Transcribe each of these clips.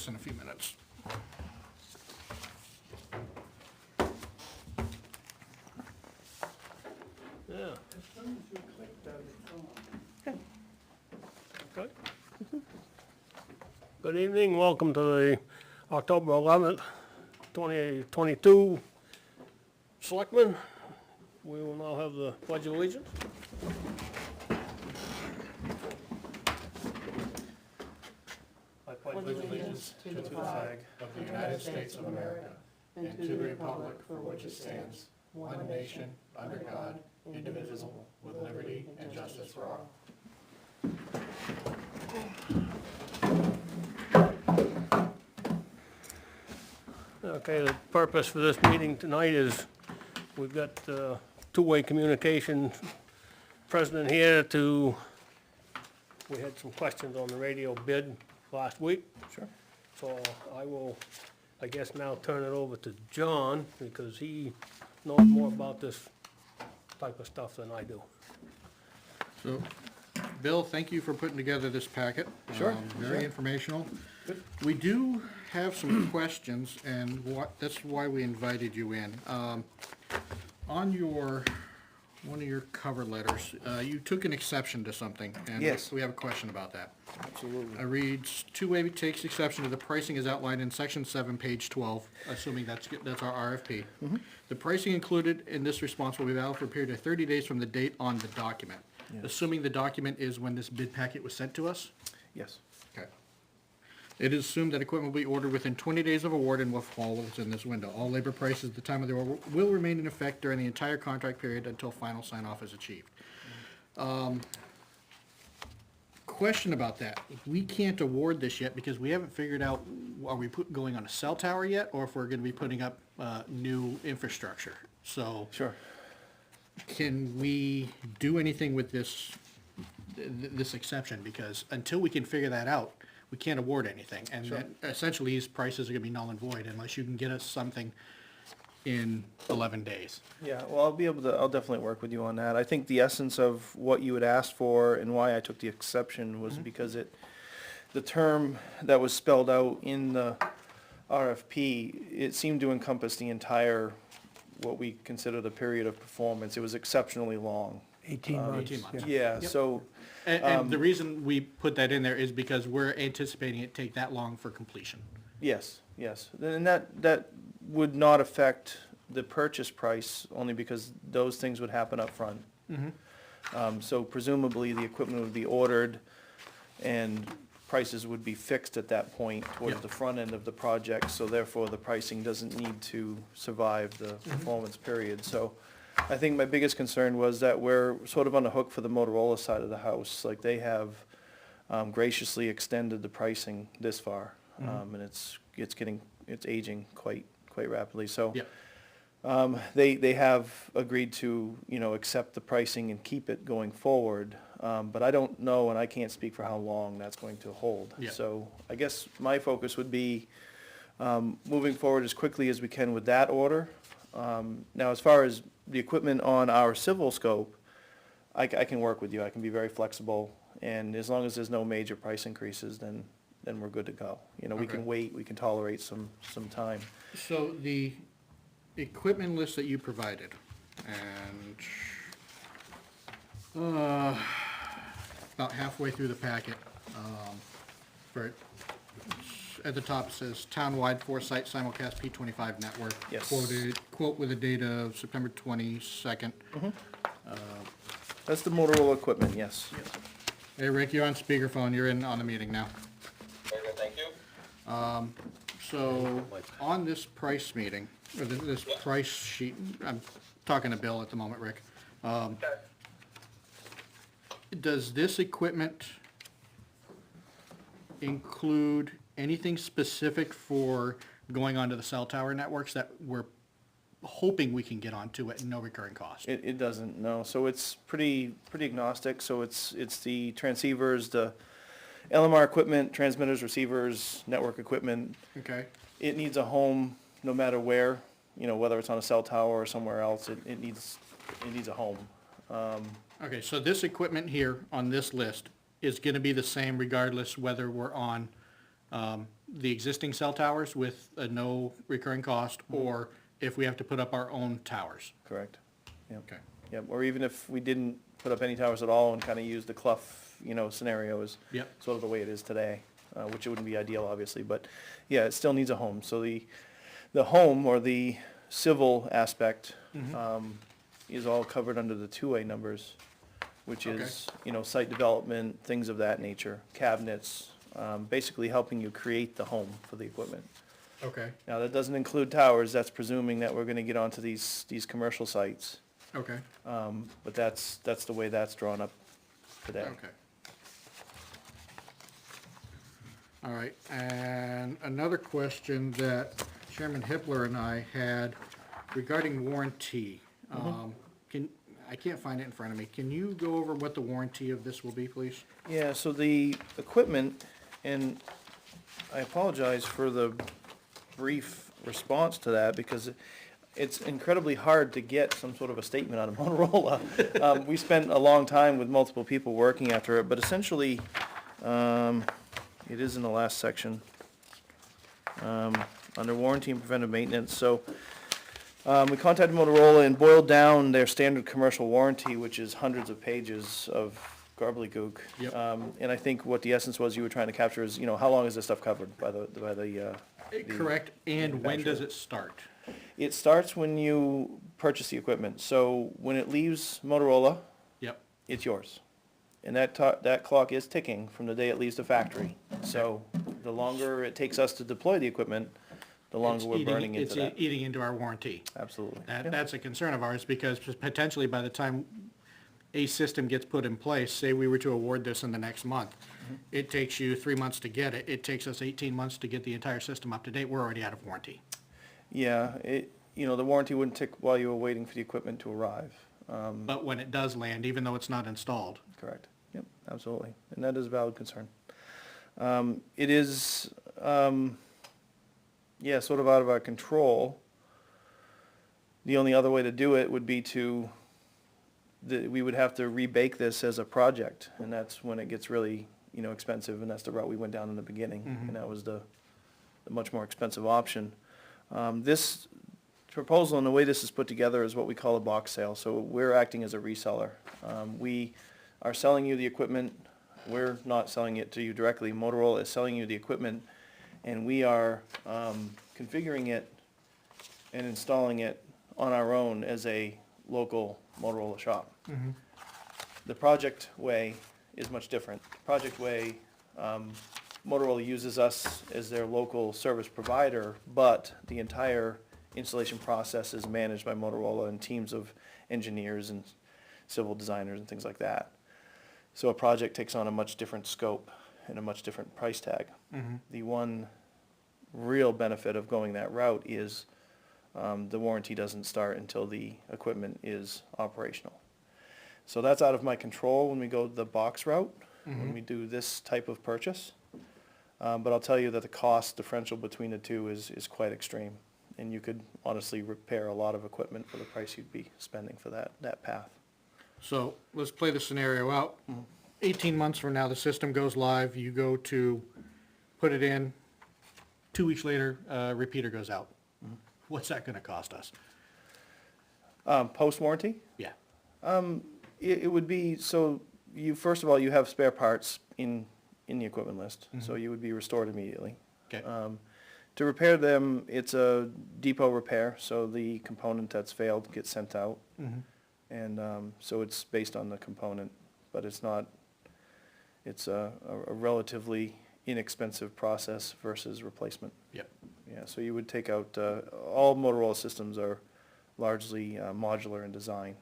this in a few minutes. Yeah. Okay. Good evening, welcome to the October 11th, 2022 Selectmen. We will now have the Pledge of Allegiance. I pledge allegiance to the flag of the United States of America and to the republic for which it stands, one nation, under God, indivisible, with liberty and justice for all. Okay, the purpose for this meeting tonight is we've got two-way communication. President here we had some questions on the radio bid last week. Sure. So I will, I guess now turn it over to John because he knows more about this type of stuff than I do. So, Bill, thank you for putting together this packet. Sure. Very informational. Good. We do have some questions, and that's why we invited you in. On one of your cover letters, you took an exception to something, and Yes. we have a question about that. Absolutely. I reads, two-way takes exception to the pricing as outlined in section 7, page 12, assuming that's our RFP. The pricing included in this response will be valid for a period of 30 days from the date on the document. Yes. Assuming the document is when this bid packet was sent to us? Yes. Okay. It is assumed that equipment will be ordered within 20 days of award and will fall within this window. All labor prices at the time of the order will remain in effect during the entire contract period until final sign-off is achieved. Question about that. We can't award this yet because we haven't figured out, are we going on a cell tower yet, or if we're gonna be putting up, new infrastructure? So, Sure. can we do anything with this exception? Because until we can figure that out, we can't award anything. And then essentially, these prices are gonna be null and void unless you can get us something in 11 days. Yeah, well, I'll definitely work with you on that. I think the essence of what you had asked for and why I took the exception was because the term that was spelled out in the RFP, it seemed to encompass the entire, what we consider the period of performance. It was exceptionally long. 18 months. 18 months. Yeah, so, And the reason we put that in there is because we're anticipating it take that long for completion. yes. And that would not affect the purchase price, only because those things would happen up front. So presumably, the equipment would be ordered, and prices would be fixed at that point towards Yep. the front end of the project, so therefore, the pricing doesn't need to survive the performance period. So I think my biggest concern was that we're sort of on the hook for the Motorola side of the house. Like, they have graciously extended the pricing this far, and it's aging quite rapidly. So Yeah. they have agreed to, accept the pricing and keep it going forward. But I don't know, and I can't speak for how long that's going to hold. Yeah. So I guess my focus would be moving forward as quickly as we can with that order. Now, as far as the equipment on our civil scope, I can work with you. I can be very flexible, and as long as there's no major price increases, then we're good to go. We Okay. can wait, we can tolerate some time. So the equipment list that you provided, and about halfway through the packet, at the top it says townwide four-site simulcast P25 network. Yes. Quote with a date of September 22nd. That's the Motorola equipment, yes. Hey, Rick, you're on speakerphone. You're in on the meeting now. Very good, thank you. So, on this price meeting, or this price sheet, I'm talking to Bill at the moment, Rick. Does this equipment include anything specific for going onto the cell tower networks that we're hoping we can get onto at no recurring cost? It doesn't, no. So it's pretty agnostic. So it's the transceivers, the LMR equipment, transmitters, receivers, network equipment. Okay, It needs a home no matter where, whether it's on a cell tower or somewhere else, it needs a home. okay, so this equipment here on this list is gonna be the same regardless whether we're on the existing cell towers with a no recurring cost, or if we have to put up our own towers. Correct. Yep. Okay. Yep, or even if we didn't put up any towers at all and kind of use the Clough, scenario as Yep. sort of the way it is today, which it wouldn't be ideal, obviously, but yeah, it still needs a home. So the home or the civil aspect is all covered under the 2A numbers, which is, site development, things of that nature, cabinets, basically helping you create the home for the equipment. Okay, Now, that doesn't include towers, that's presuming that we're gonna get onto these commercial sites. okay, But that's the way that's drawn up today. okay. All right, and another question that Chairman Hippler and I had regarding warranty. I can't find it in front of me. Can you go over what the warranty of this will be, please? Yeah, so the equipment, and I apologize for the brief response to that, because it's incredibly hard to get some sort of a statement out of Motorola. We spent a long time with multiple people working after it, but essentially, it is in the last section, under warranty and preventive maintenance. So we contacted Motorola and boiled down their standard commercial warranty, which is hundreds of pages of gobbledygook. Yep. And I think what the essence was you were trying to capture is, how long is this stuff covered by the Correct, and when manufacturer. does it start? It starts when you purchase the equipment. So when it leaves Motorola, Yep, it's yours. And that clock is ticking from the day it leaves the factory. So the longer it takes us to deploy the equipment, the longer we're burning into that. It's eating into our warranty. Absolutely. That's a concern of ours, because potentially by the time a system gets put in place, say we were to award this in the next month, it takes you 3 months to get it, it takes us 18 months to get the entire system up to date, we're already out of warranty. Yeah, the warranty wouldn't tick while you were waiting for the equipment to arrive. But when it does land, even though it's not installed. Correct. Yep, absolutely. And that is a valid concern. It is, sort of out of our control. The only other way to do it would be we would have to rebake this as a project, and that's when it gets really, expensive, and that's the route we went down in the beginning, and that was the much more expensive option. This proposal and the way this is put together is what we call a box sale, so we're acting as a reseller. We are selling you the equipment, we're not selling it to you directly, Motorola is selling you the equipment, and we are configuring it and installing it on our own as a local Motorola shop. The project way is much different. Project way, Motorola uses us as their local service provider, but the entire installation process is managed by Motorola and teams of engineers and civil designers and things like that. So a project takes on a much different scope and a much different price tag. The one real benefit of going that route is the warranty doesn't start until the equipment is operational. So that's out of my control when we go the box route, when we do this type of purchase. But I'll tell you that the cost differential between the two is quite extreme. And you could honestly repair a lot of equipment for the price you'd be spending for that path. So let's play the scenario out. 18 months from now, the system goes live, you go to put it in, 2 weeks later, repeater goes out. What's that gonna cost us? Post-warranty? Yeah, It would be, so first of all, you have spare parts in the equipment list, so you would be restored immediately. okay, To repair them, it's a depot repair, so the component that's failed gets sent out. And so it's based on the component, but it's a relatively inexpensive process versus replacement. yep, Yeah, so you would take out, all Motorola systems are largely modular in design.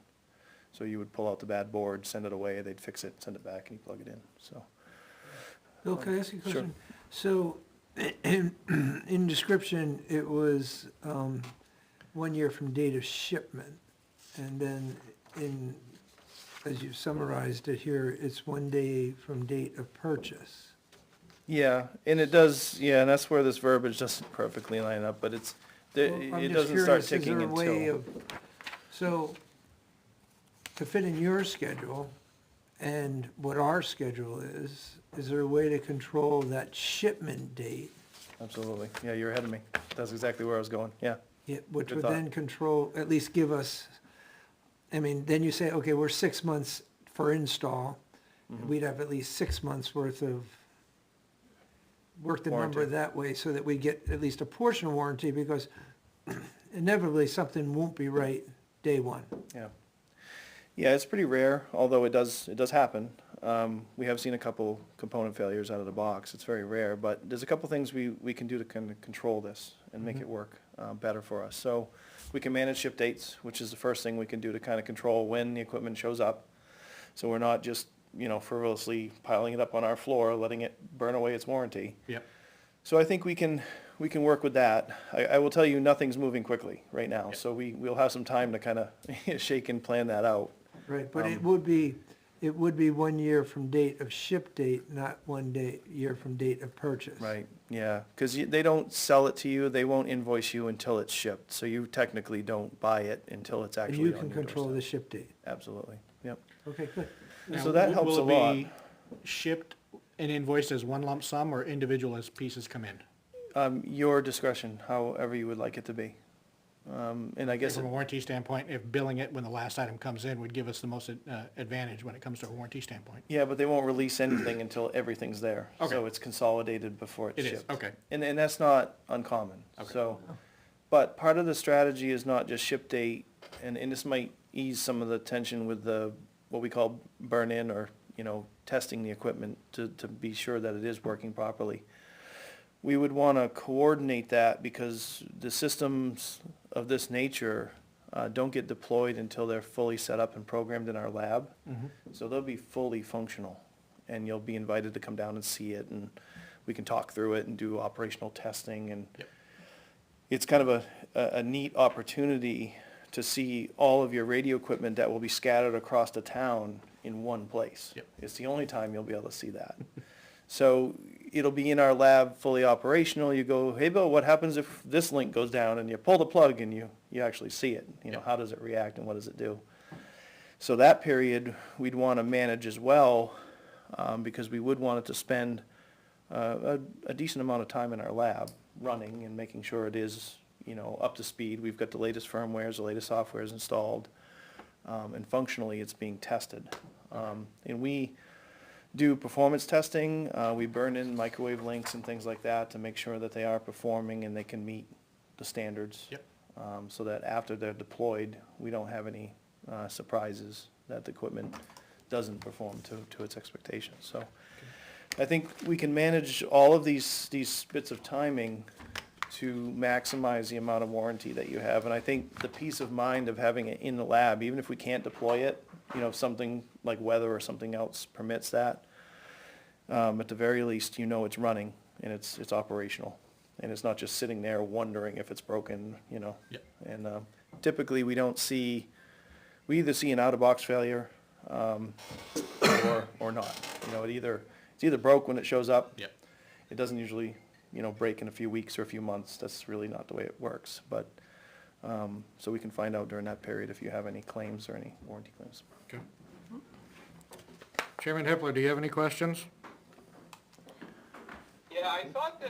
So you would pull out the bad board, send it away, they'd fix it, send it back, and you plug it in, so. Bill, can I ask you a Sure. question? So, in description, it was 1 year from date of shipment, and then as you've summarized it here, it's 1 day from date of purchase. Yeah, and it does, and that's where this verbiage doesn't perfectly line up, but Well, I'm it just doesn't start curious, ticking Is there a way until. of, so, to fit in your schedule, And what our schedule is there a way to control that shipment date? Absolutely. Yeah, you're ahead of me. That's exactly where I was going, yeah. Yeah, which Good would thought. then control, at least give us, I mean, then you say, okay, we're 6 months for install. Mm-hmm. We'd have at least 6 months worth of, work the number Warranty. that way so that we get at least a portion of warranty, because inevitably something won't be right day one. Yeah. Yeah, it's pretty rare, although it does happen. We have seen a couple component failures out of the box. It's very rare, but there's a couple things we can do to kind of control this and make it work better for us. So we can manage ship dates, which is the first thing we can do to kind of control when the equipment shows up. So we're not just, frivolously piling it up on our floor, letting it burn away its warranty. Yep. So I think we can work with that. I will tell you, nothing's moving quickly right now, so we'll have some time to kind of shake and plan that out. Right, but it would be 1 year from date of ship date, not year from date of purchase. Right, yeah, because they don't sell it to you, they won't invoice you until it's shipped, so you technically don't buy it until it's And actually you on can your control the doorstep. ship date. Absolutely, yep. Okay, good. Now, So that will- helps will a it lot. be shipped and invoiced as one lump sum or individual as pieces come in? Your discretion, however you would like it to be. And I guess, From a warranty standpoint, if billing it when the last item comes in would give us the most advantage when it comes to a warranty standpoint. yeah, but they won't release anything until everything's there. Okay. So it's consolidated before it's It is, shipped. okay. And that's not uncommon, Okay. so. But part of the strategy is not just ship date, and this might ease some of the tension with what we call burn-in, or, testing the equipment to be sure that it is working properly. We would want to coordinate that, because the systems of this nature don't get deployed until they're fully set up and programmed in our lab. So they'll be fully functional, and you'll be invited to come down and see it, and we can talk through it and do operational testing, and Yep. it's kind of a neat opportunity to see all of your radio equipment that will be scattered across the town in one place. Yep. It's the only time you'll be able to see that. So it'll be in our lab, fully operational. You go, hey, Bill, what happens if this link goes down? And you pull the plug and you actually see it. Yep. How does it react and what does it do? So that period, we'd want to manage as well, because we would want it to spend a decent amount of time in our lab running and making sure it is, up to speed. We've got the latest firmwares, the latest softwares installed, and functionally it's being tested. And we do performance testing. We burn in microwave links and things like that to make sure that they are performing and they can meet the standards. Yep. So that after they're deployed, we don't have any surprises that the equipment doesn't perform to its expectations. So I think we can manage all of these bits of timing to maximize the amount of warranty that you have. And I think the peace of mind of having it in the lab, even if we can't deploy it, if something like weather or something else permits that, at the very least, it's running and it's operational. And it's not just sitting there wondering if it's broken, Yep. And typically, we either see an out-of-box failure or not. It's either broke when it shows up. Yep. It doesn't usually, break in a few weeks or a few months. That's really not the way it works. But, so we can find out during that period if you have any claims or any warranty claims. Okay. Chairman Hippler, do you have any questions? Yeah, I thought,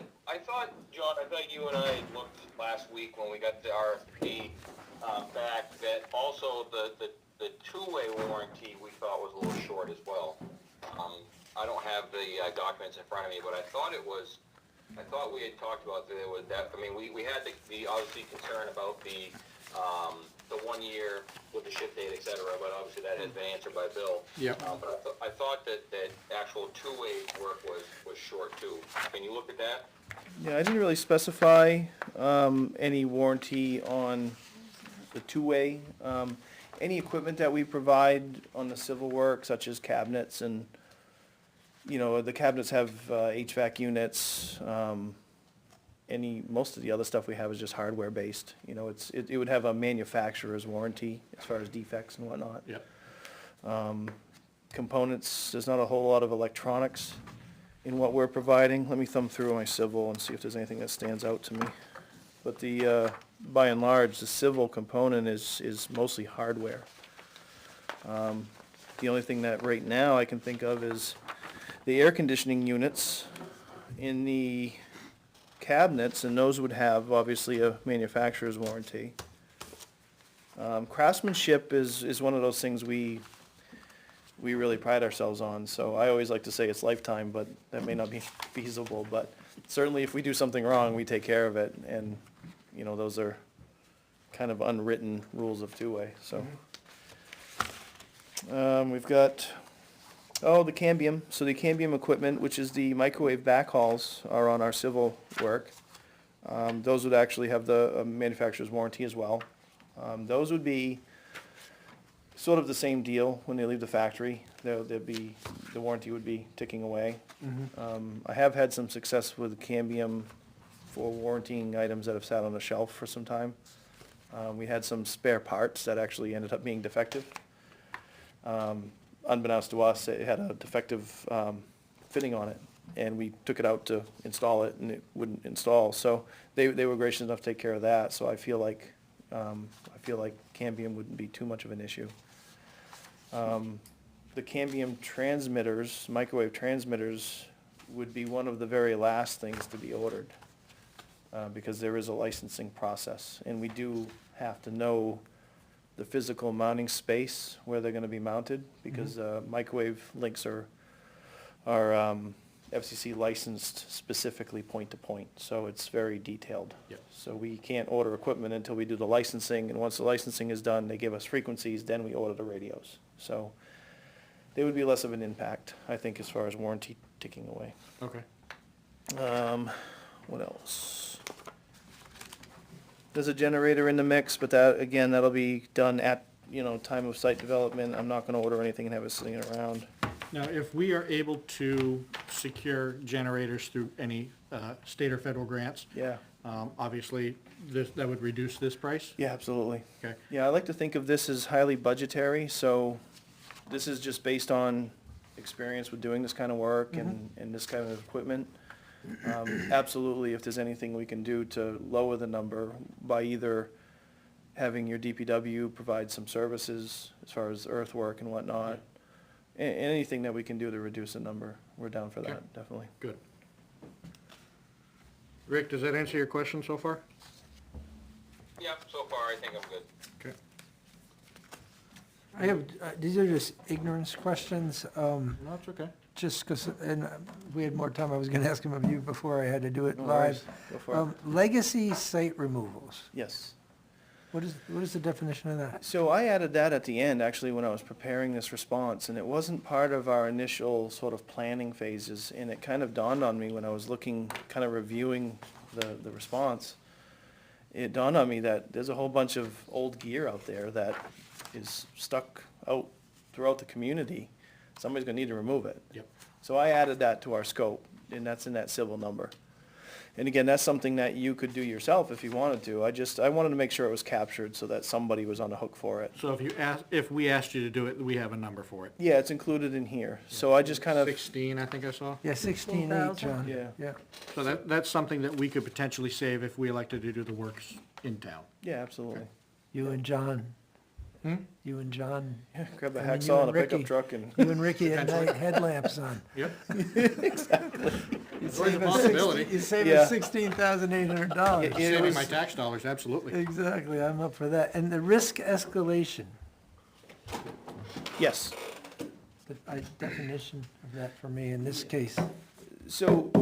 John, you and I looked last week when we got the RFP back, that also the two-way warranty we thought was a little short as well. I don't have the documents in front of me, but I thought we had talked about there was that, we had the obviously concern about the 1 year with the ship date, et cetera, but obviously that has been answered by Bill. Yep. But I thought that actual two-way work was short too. Can you look at that? Yeah, I didn't really specify any warranty on the two-way. Any equipment that we provide on the civil work, such as cabinets and, the cabinets have HVAC units. Most of the other stuff we have is just hardware based. It would have a manufacturer's warranty as far as defects and whatnot. Yep. Components, there's not a whole lot of electronics in what we're providing. Let me thumb through my civil and see if there's anything that stands out to me. But by and large, the civil component is mostly hardware. The only thing that right now I can think of is the air conditioning units in the cabinets, and those would have obviously a manufacturer's warranty. Craftsmanship is one of those things we really pride ourselves on, so I always like to say it's lifetime, but that may not be feasible, but certainly if we do something wrong, we take care of it, and, you know, those are kind of unwritten rules of two-way, so. We've got, the Cambium, so the Cambium equipment, which is the microwave backhauls, are on our civil work. Those would actually have the manufacturer's warranty as well. Those would be sort of the same deal when they leave the factory. There'd be, the warranty would be ticking away. I have had some success with Cambium for warrantying items that have sat on the shelf for some time. We had some spare parts that actually ended up being defective. Unbeknownst to us, it had a defective fitting on it, and we took it out to install it, and it wouldn't install. So they were gracious enough to take care of that. So I feel like Cambium wouldn't be too much of an issue. The Cambium transmitters, microwave transmitters, would be one of the very last things to be ordered, because there is a licensing process, and we do have to know the physical mounting space where they're gonna be mounted, because microwave links are FCC licensed specifically point to point, so it's very detailed. Yep. So we can't order equipment until we do the licensing, and once the licensing is done, they give us frequencies, then we order the radios. So they would be less of an impact, I think, as far as warranty ticking away. Okay. What else? There's a generator in the mix, but that, again, that'll be done at, time of site development. I'm not gonna order anything and have it sitting around. Now, if we are able to secure generators through any state or federal grants, Yeah, obviously, that would reduce this price? yeah, absolutely. Okay. Yeah, I like to think of this as highly budgetary, so this is just based on experience with doing this kind of work and this kind of equipment. Absolutely, if there's anything we can do to lower the number by either having your DPW provide some services as far as earthwork and whatnot, anything that we can do to reduce the number, we're down for Okay. that, definitely. Good. Rick, does that answer your question so far? Yep, so far I think I'm good. Okay. I have, these are just ignorance questions, No, it's okay. just because, and we had more time, I was gonna ask them of you before I had to do it No worries. live. Go for it. Legacy site removals, Yes. what is the definition of that? So I added that at the end, actually, when I was preparing this response, and it wasn't part of our initial sort of planning phases, and it kind of dawned on me when I was looking, kind of reviewing the response. It dawned on me that there's a whole bunch of old gear out there that is stuck out throughout the community. Somebody's gonna need to remove it. Yep. So I added that to our scope, and that's in that civil number. And again, that's something that you could do yourself if you wanted to. I wanted to make sure it was captured so that somebody was on the hook for it. So if we asked you to do it, we have a number for it. Yeah, it's included in here. So I just kind of, 16, I think I saw. Yeah, 16.8, John. Yeah. So that's something that we could potentially save if we elected to do the works in town. yeah, absolutely. You and John. Hmm? You and John, Yeah, grab a I mean, you hacksaw and a and pickup Ricky. truck and, you and Ricky at night, headlamps on. Yep. You Always a possibility. You save Yeah. us $16,800. Yeah. Saving my tax dollars, absolutely. Exactly, I'm up for that. And the risk escalation, yes. the definition of that for me in this case. So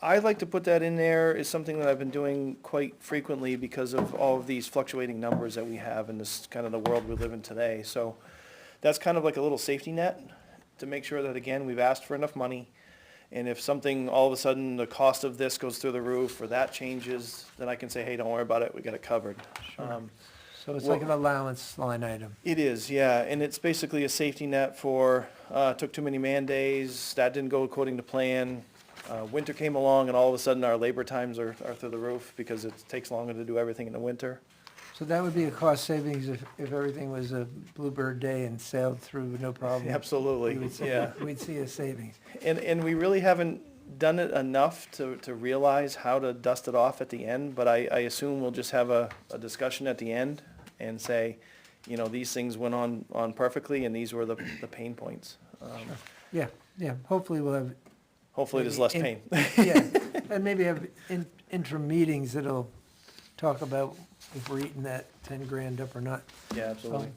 I like to put that in there is something that I've been doing quite frequently because of all of these fluctuating numbers that we have in this kind of the world we live in today. So that's kind of like a little safety net to make sure that, again, we've asked for enough money. And if something, all of a sudden, the cost of this goes through the roof or that changes, then I can say, hey, don't worry about it, we got it covered. So it's like an allowance line item. It is, yeah, and it's basically a safety net for, took too many man days, that didn't go according to plan. Winter came along and all of a sudden our labor times are through the roof because it takes longer to do everything in the winter. So that would be a cost savings if everything was a bluebird day and sailed through with no problem. Absolutely, yeah. We'd see a savings. And we really haven't done it enough to realize how to dust it off at the end, but I assume we'll just have a discussion at the end and say, you know, these things went on perfectly, and these were the pain points. Yeah, yeah, hopefully we'll have, Hopefully there's less pain. yeah, and maybe have interim meetings that'll talk about if we're eating that 10 grand up or not. Yeah, absolutely.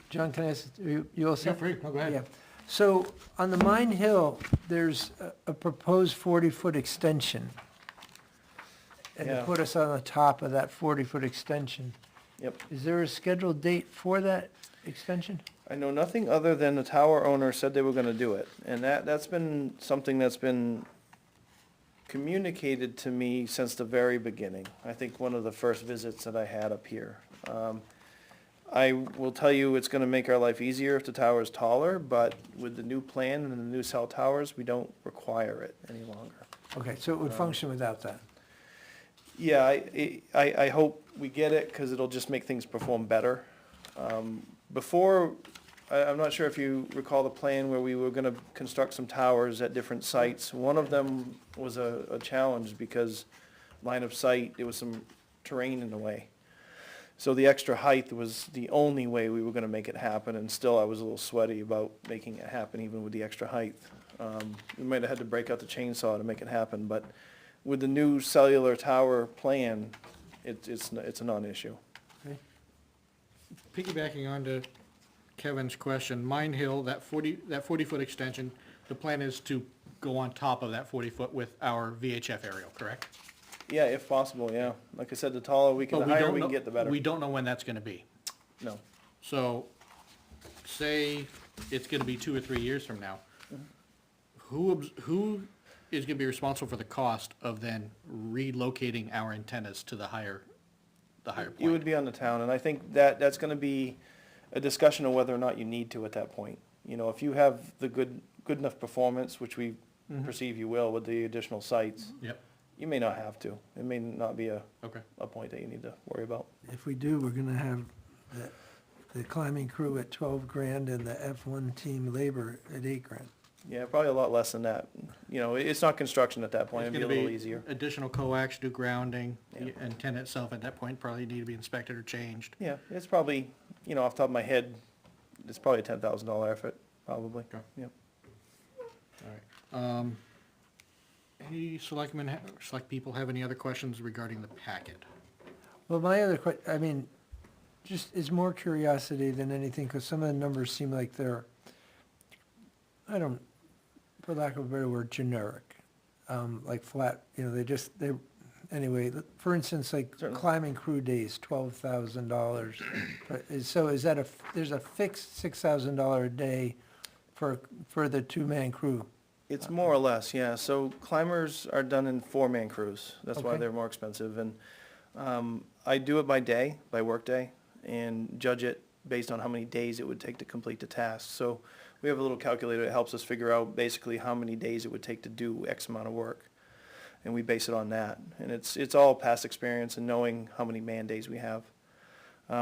John, can I ask, you all set? Feel free, no, go ahead. Yeah. So on the Mine Hill, there's a proposed 40-foot extension. And to Yeah. put us on the top of that 40-foot extension, Yep. is there a scheduled date for that extension? I know nothing other than the tower owner said they were gonna do it, and that's been something that's been communicated to me since the very beginning. I think one of the first visits that I had up here. I will tell you, it's gonna make our life easier if the tower's taller, but with the new plan and the new cell towers, we don't require it any longer. Okay, so it would function without that? Yeah, I hope we get it, cause it'll just make things perform better. Before, I'm not sure if you recall the plan where we were gonna construct some towers at different sites. One of them was a challenge because line of sight, there was some terrain in the way. So the extra height was the only way we were gonna make it happen, and still I was a little sweaty about making it happen even with the extra height. We might have had to break out the chainsaw to make it happen, but with the new cellular tower plan, it's a non-issue. Piggybacking onto Kevin's question, Mine Hill, that 40-foot extension, the plan is to go on top of that 40-foot with our VHF aerial, correct? Yeah, if possible, yeah. Like I said, the taller we can, But the we higher don't we can know- get, the better. We don't know when that's gonna be. No. So, say it's gonna be 2 or 3 years from now. Who is gonna be responsible for the cost of then relocating our antennas to the higher point? It would be on the town, and I think that's gonna be a discussion of whether or not you need to at that point. You know, if you have the good enough performance, which we perceive you will with the additional sites, Yep, you may not have to. It may not be a okay. point that you need to worry about. If we do, we're gonna have the climbing crew at 12 grand and the F1 team labor at 8 grand. Yeah, probably a lot less than that. You know, it's not construction at that point, It's it'd be a gonna little be easier. additional coax, do grounding, the Yeah. antenna itself at that point probably need to be inspected or changed. Yeah, it's probably, you know, off the top of my head, it's probably a $10,000 effort, probably. Okay. Yep. Alright, any select people have any other questions regarding the packet? Well, my other I mean, just is more curiosity than anything, because some of the numbers seem like they're, I don't, for lack of a better word, generic. Like flat, you know, anyway, for instance, like Certainly. climbing crew days, $12,000. So is that there's a fixed $6,000 a day for the two-man crew? It's more or less, yeah. So climbers are done in 4-man crews. That's why Okay. they're more expensive. And I do it by day, by work day, and judge it based on how many days it would take to complete the task. So we have a little calculator that helps us figure out basically how many days it would take to do X amount of work. And we base it on that. And it's all past experience and knowing how many man days we have.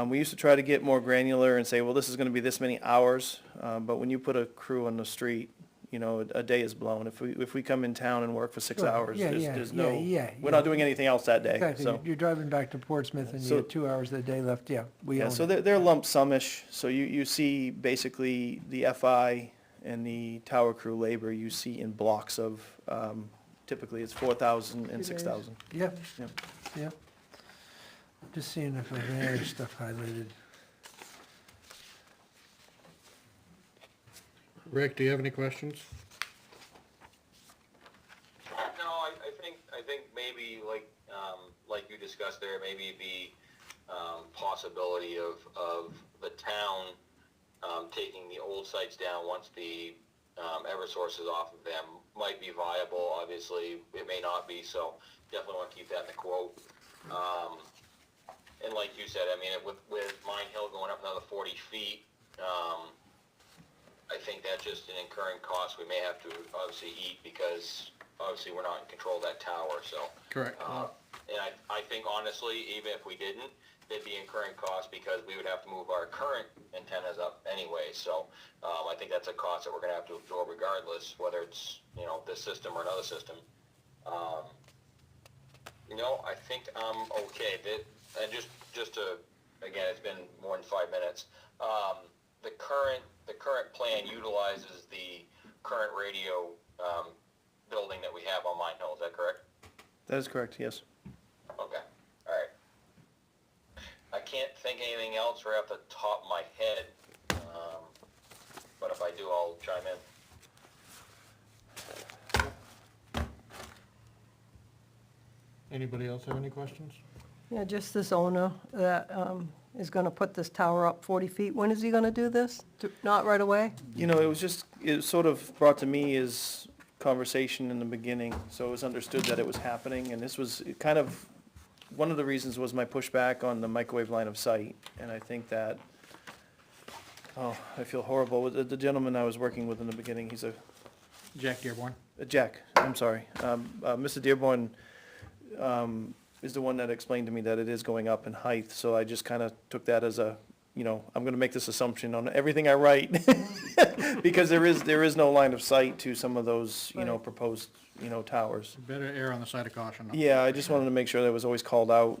We used to try to get more granular and say, well, this is gonna be this many hours. But when you put a crew on the street, you know, a day is blown. If we come in town and work for 6 Sure. hours, Yeah, there's no, yeah, we're yeah. not doing anything else that day, Exactly, so. you're driving back to Portsmouth and you So- have 2 hours of the day left, yeah, we Yeah, own so it. they're lump sum-ish, so you see basically the FI and the tower crew labor, you see in blocks of, typically it's 4,000 and 6,000. Yeah, Yeah. yeah. Just seeing if there's any other stuff highlighted. Rick, do you have any questions? No, I think maybe like you discussed there, maybe the possibility of the town taking the old sites down once the Eversource is off of them might be viable. Obviously, it may not be, so definitely want to keep that in the quote. And like you said, I mean, with Mine Hill going up another 40 feet, I think that's just an incurring cost we may have to obviously eat because obviously we're not in control of that tower, so. Correct. And I think honestly, even if we didn't, they'd be incurring costs because we would have to move our current antennas up anyway. So I think that's a cost that we're gonna have to absorb regardless, whether it's, you know, this system or another system. You know, I think I'm okay. And just to again, it's been more than 5 minutes. The current plan utilizes the current radio, building that we have on Mine Hill, is that correct? That is correct, yes. Okay, all right. I can't think anything else right off the top of my head, but if I do, I'll chime in. Anybody else have any questions? Yeah, just this owner that is gonna put this tower up 40 feet. When is he gonna do this? Not right away? You know, it was sort of brought to me as conversation in the beginning, so it was understood that it was happening, and this was kind of, one of the reasons was my pushback on the microwave line of sight, and I think that, oh, I feel horrible, with the gentleman I was working with in the beginning, he's a, Jack Dearborn? Jack, I'm sorry, Mr. Dearborn, is the one that explained to me that it is going up in height, so I just kind of took that as a, you know, I'm gonna make this assumption on everything I write. Because there is no line of sight to some of those, you know, Right. proposed, you know, towers. Better err on the side of caution. Yeah, I just wanted to make sure that it was always called out.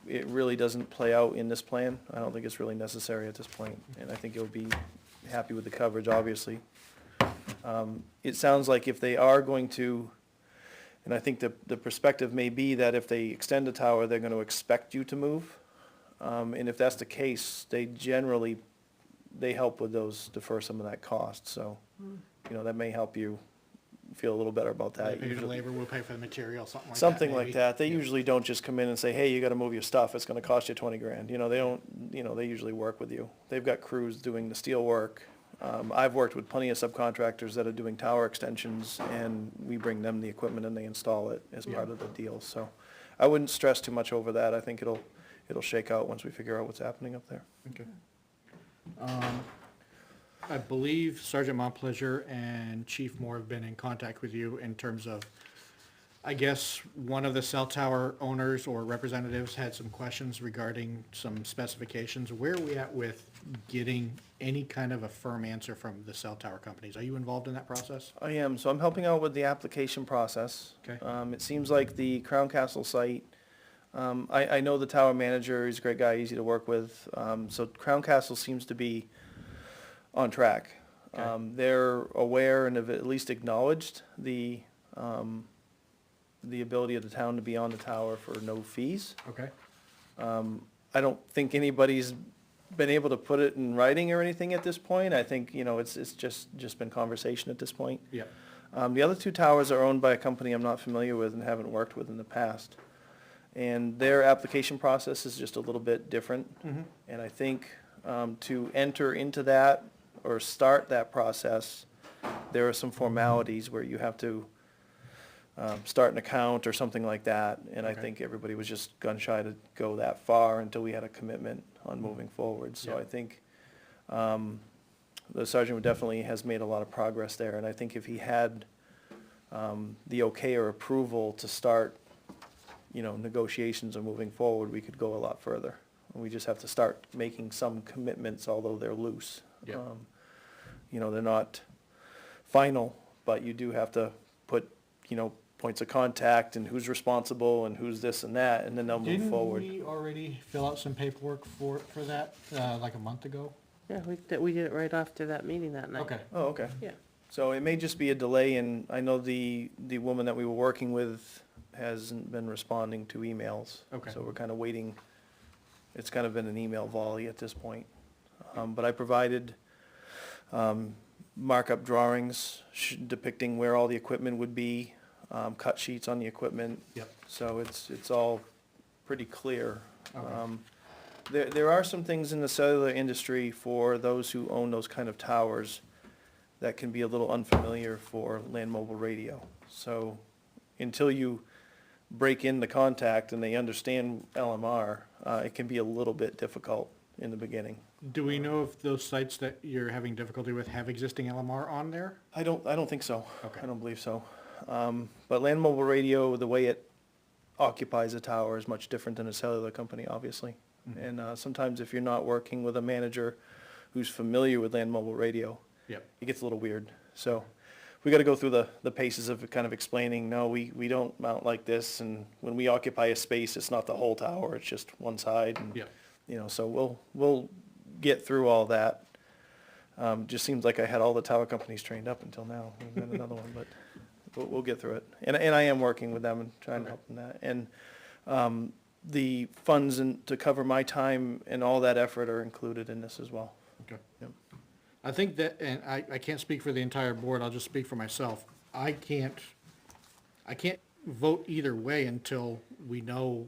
It really doesn't play out in this plan. I don't think it's really necessary at this point, and I think you'll be happy with the coverage, obviously. It sounds like if they are going to, and I think the perspective may be that if they extend the tower, they're gonna expect you to move. And if that's the case, they help with those, defer some of that cost, so, you know, that may help you feel a little better about They that. pay for the Usually- labor, we'll pay for the material, something like that. Something like maybe. that. They usually don't just come in and say, hey, you gotta move your stuff, it's gonna cost you 20 grand. You know, they don't, you know, they usually work with you. They've got crews doing the steel work. I've worked with plenty of subcontractors that are doing tower extensions, and we bring them the equipment and they install it as part of the deal, so. I wouldn't stress too much over that. I think it'll shake out once we figure out what's happening up there. Okay. I believe Sergeant Montplaisir and Chief Moore have been in contact with you in terms of, I guess, one of the cell tower owners or representatives had some questions regarding some specifications. Where are we at with getting any kind of a firm answer from the cell tower companies? Are you involved in that process? I am, so I'm helping out with the application process. Okay. It seems like the Crown Castle site, I know the tower manager, he's a great guy, easy to work with. So Crown Castle seems to be on track. Okay. They're aware and have at least acknowledged the ability of the town to be on the tower for no fees. Okay. I don't think anybody's been able to put it in writing or anything at this point. I think, you know, it's just been conversation at this point. Yeah. The other two towers are owned by a company I'm not familiar with and haven't worked with in the past. And their application process is just a little bit different. And I think to enter into that or start that process, there are some formalities where you have to start an account or something like that. And I Okay. think everybody was just gun shy to go that far until we had a commitment on moving forward. So Yeah. I think the sergeant definitely has made a lot of progress there. And I think if he had the okay or approval to start, you know, negotiations or moving forward, we could go a lot further. We just have to start making some commitments, although they're loose. Yeah. You know, they're not final, but you do have to put, you know, points of contact and who's responsible and who's this and that, and then they'll move forward. Didn't we already fill out some paperwork for that, like a month ago? Yeah, we did it right after that meeting that night. Okay. Oh, okay. Yeah. So it may just be a delay, and I know the woman that we were working with hasn't been responding to emails. Okay. So we're kind of waiting. It's kind of been an email volley at this point. But I provided markup drawings depicting where all the equipment would be, cut sheets on the equipment. Yep. So it's all pretty clear. Okay. There are some things in the cellular industry for those who own those kind of towers that can be a little unfamiliar for land mobile radio. So until you break in the contact and they understand LMR, it can be a little bit difficult in the beginning. Do we know if those sites that you're having difficulty with have existing LMR on there? I don't think so. Okay. I don't believe so. But land mobile radio, the way it occupies a tower is much different than a cellular company, obviously. And sometimes if you're not working with a manager who's familiar with land mobile radio, Yep. it gets a little weird. So we got to go through the paces of kind of explaining, no, we don't mount like this, and when we occupy a space, it's not the whole tower, it's just one side. And Yep. So we'll get through all that. Just seems like I had all the tower companies trained up until now. We've got another one, but we'll get through it. And I am working with them and trying to help them that. And the funds to cover my time and all that effort are included in this as well. Okay. Yep. I think that, and I can't speak for the entire board, I'll just speak for myself. I can't vote either way until we know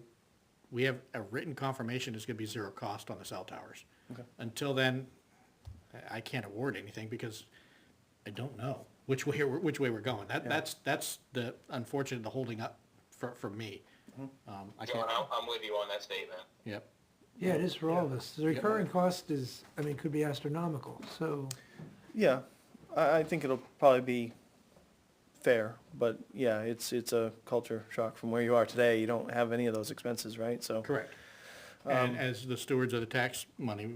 we have a written confirmation it's gonna be zero cost on the cell towers. Okay. Until then, I can't award anything because I don't know which way we're going. That's the unfortunate, the holding up for me. I John, can't, I'm with you on that statement. yep. Yeah, it is for all of us. The recurring cost is, could be astronomical, so, Yeah, I think it'll probably be fair, but yeah, it's a culture shock from where you are today. You don't have any of those expenses, right? So, Correct. And as the stewards of the tax money,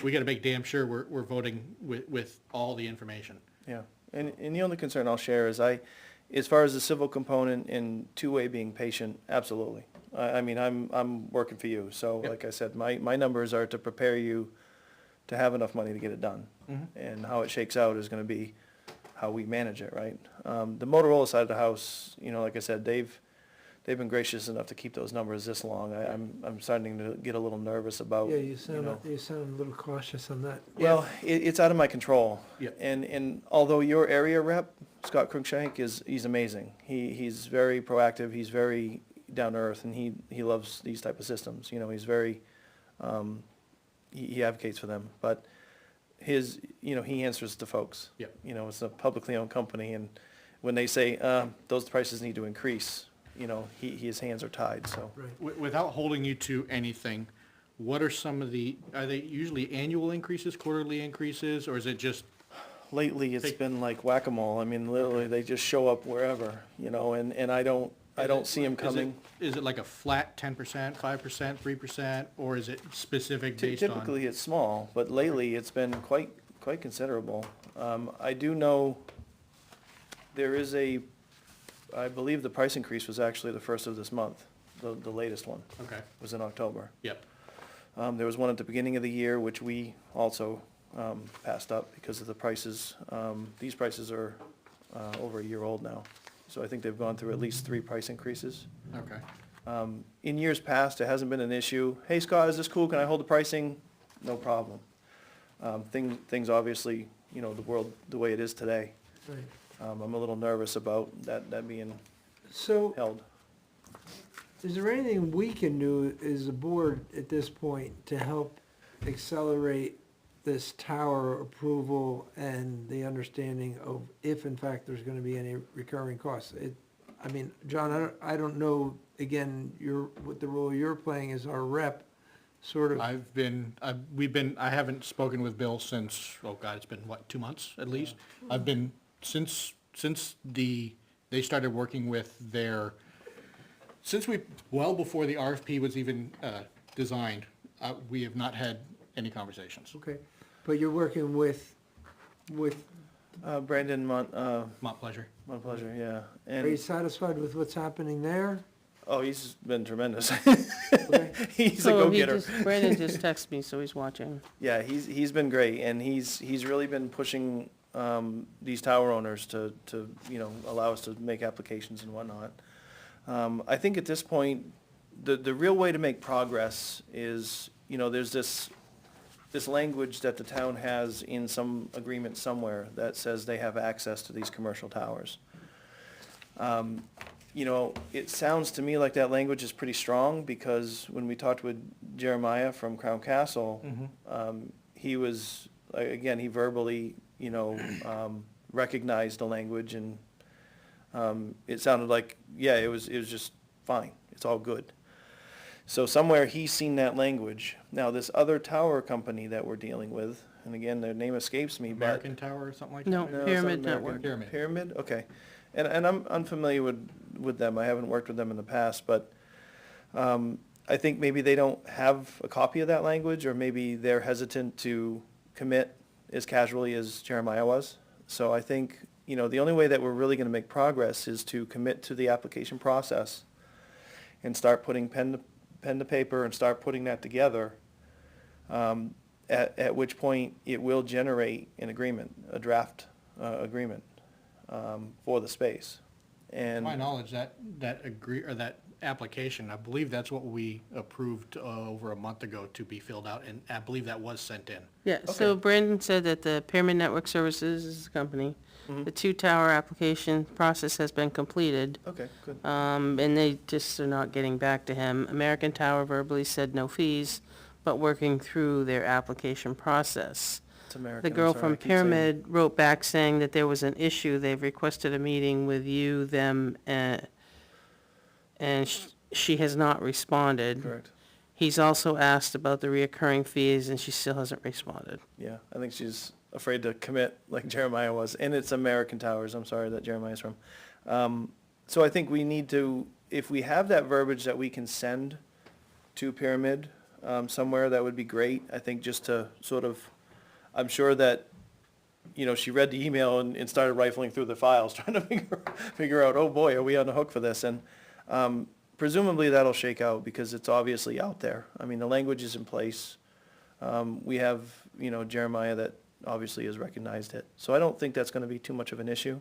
we gotta make damn sure we're voting with all the information. yeah. And the only concern I'll share is as far as the civil component and two-way being patient, absolutely. I'm working for you, so Yep. like I said, my numbers are to prepare you to have enough money to get it done. And how it shakes out is gonna be how we manage it, right? The Motorola side of the house, like I said, they've been gracious enough to keep those numbers this long. I'm starting to get a little nervous about, yeah, you sound a little cautious on that. well, it's out of my control. Yep. And although your area rep, Scott Cruikshank, he's amazing. He's very proactive, he's very down to earth, and he loves these type of systems. He's very, he advocates for them. But he answers to folks. Yep. It's a publicly owned company, and when they say, those prices need to increase, his hands are tied, so. Right. Without holding you to anything, what are some of are they usually annual increases, quarterly increases, or is it just, Lately, it's Take- been like whack-a-mole. Literally, they just show up wherever, and I don't see them coming. is it like a flat 10%, 5%, 3%, or is it specific based on? Typically, it's small, but lately, it's been quite considerable. I do know there is I believe the price increase was actually the first of this month, the latest one, Okay, was in October. yep, There was one at the beginning of the year, which we also passed up because of the prices. These prices are over a year old now, so I think they've gone through at least 3 price increases. okay, In years past, it hasn't been an issue. Hey, Scott, is this cool? Can I hold the pricing? No problem. Things obviously, the world the way it is today. Right. I'm a little nervous about that being So, held. is there anything we can do as a board at this point to help accelerate this tower approval and the understanding of if in fact there's gonna be any recurring costs? John, I don't know, again, what the role you're playing as our rep, sort of. I haven't spoken with Bill since, oh God, it's been what, 2 months at least? I've been, since they started working with well before the RFP was even designed, we have not had any conversations. Okay, but you're working with, Brandon Montplaisir. my pleasure, yeah. are you And, satisfied with what's happening there? oh, he's been tremendous. Okay. He's a So go-getter. Brandon just texted me, so he's watching. Yeah, he's been great, and he's really been pushing these tower owners to allow us to make applications and whatnot. I think at this point, the real way to make progress is, there's this language that the town has in some agreement somewhere that says they have access to these commercial towers. It sounds to me like that language is pretty strong, because when we talked with Jeremiah from Crown Castle, he was, again, he verbally, recognized the language, and it sounded like, yeah, it was just fine, it's all good. So somewhere he's seen that language. Now, this other tower company that we're dealing with, and again, their name escapes me, but. American Tower or something like that? No. No, it's not Pyramid American. Network. Pyramid. Pyramid, okay. And I'm unfamiliar with them, I haven't worked with them in the past, but I think maybe they don't have a copy of that language, or maybe they're hesitant to commit as casually as Jeremiah was. So I think, the only way that we're really gonna make progress is to commit to the application process and start putting pen to paper and start putting that together. At which point it will generate an agreement, a draft agreement for the space. To my And, knowledge, that application, I believe that's what we approved over a month ago to be filled out, and I believe that was sent in. Yeah, so Okay. Brandon said that the Pyramid Network Services is the company. The 2-tower application process has been completed, okay, good. and they just are not getting back to him. American Tower verbally said no fees, but working through their application process. It's American, The I'm girl sorry, I from keep saying- Pyramid wrote back saying that there was an issue. They've requested a meeting with you, them, and she has not responded. Correct. He's also asked about the reoccurring fees, and she still hasn't responded. Yeah, I think she's afraid to commit like Jeremiah was, and it's American Towers, I'm sorry that Jeremiah's from. So I think we need to, if we have that verbiage that we can send to Pyramid somewhere, that would be great. I think just to sort of, I'm sure that, she read the email and started rifling through the files, trying to figure out, oh boy, are we on the hook for this? And presumably that'll shake out because it's obviously out there. I mean, the language is in place. We have, Jeremiah that obviously has recognized it. So I don't think that's gonna be too much of an issue.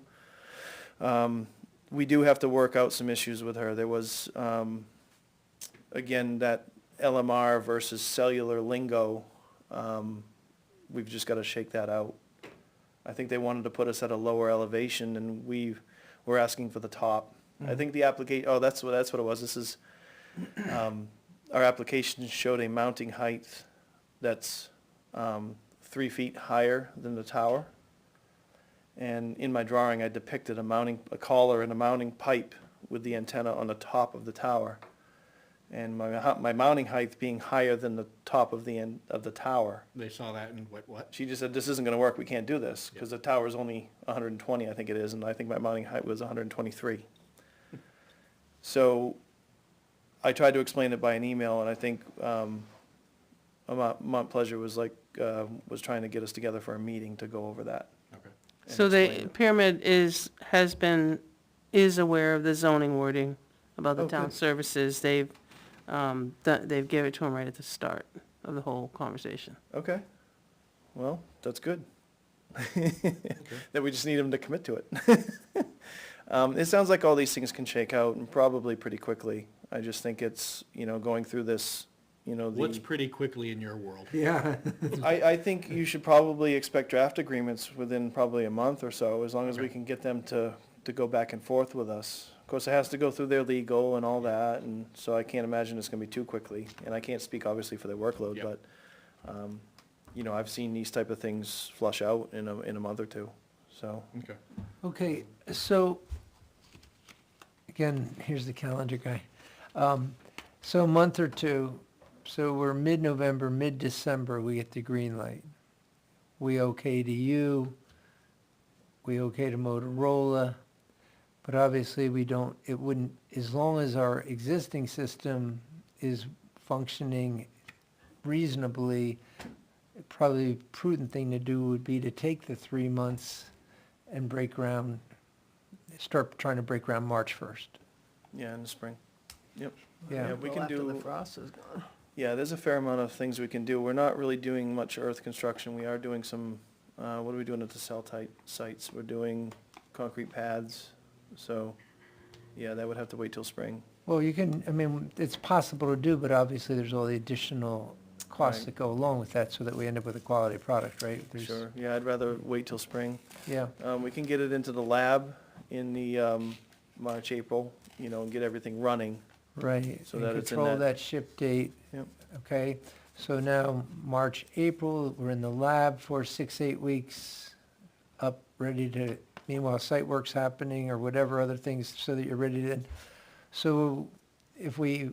We do have to work out some issues with her. There was, again, that LMR versus cellular lingo. We've just gotta shake that out. I think they wanted to put us at a lower elevation and we're asking for the top. I think the that's what it was. This is, our application showed a mounting height that's 3 feet higher than the tower. And in my drawing, I depicted a collar and a mounting pipe with the antenna on the top of the tower. And my mounting height being higher than the top of the end of the tower. They saw that and what? She just said, this isn't gonna work, we can't do this, because the tower's only 120, I think it is, and I think my mounting height was 123. So I tried to explain it by an email, and I think Mont Pleasure was trying to get us together for a meeting to go over that. Okay. and So explain the it. Pyramid is aware of the zoning wording about the Oh, town good. services. They've gave it to him right at the start of the whole conversation. Okay, well, that's good. That we just need them to commit to it. It sounds like all these things can shake out and probably pretty quickly. I just think it's, going through this, What's pretty quickly in your world? Yeah. I think you should probably expect draft agreements within probably a month or so, as long as we Okay. can get them to go back and forth with us. Of course, it has to go through their legal and all that, and so I can't imagine it's gonna be too quickly. And I can't speak obviously for their workload, Yep. but, I've seen these type of things flush out in a month or two, so. Okay. Okay, so, again, here's the calendar guy. So a month or two, so we're mid-November, mid-December, we get the green light. We okay to you, we okay to Motorola, but obviously we don't, it wouldn't, as long as our existing system is functioning reasonably, probably a prudent thing to do would be to take the 3 months and break ground, start trying to break ground March 1st. Yeah, in the spring. Yep. Yeah. we can After the do, frost is gone. yeah, there's a fair amount of things we can do. We're not really doing much earth construction. We are doing some, what are we doing at the cell sites? We're doing concrete pads, so, yeah, that would have to wait till spring. Well, you can, I mean, it's possible to do, but obviously there's all the additional costs Right. that go along with that so that we end up with a quality product, right? There's- Sure, yeah, I'd rather wait till spring. Yeah, We can get it into the lab in the, March, April, and get everything running. right. So And that it's in control that- that ship date. Yep. Okay, so now March, April, we're in the lab for 6, 8 weeks, up, ready to, meanwhile, site work's happening or whatever other things so that you're ready to, so if we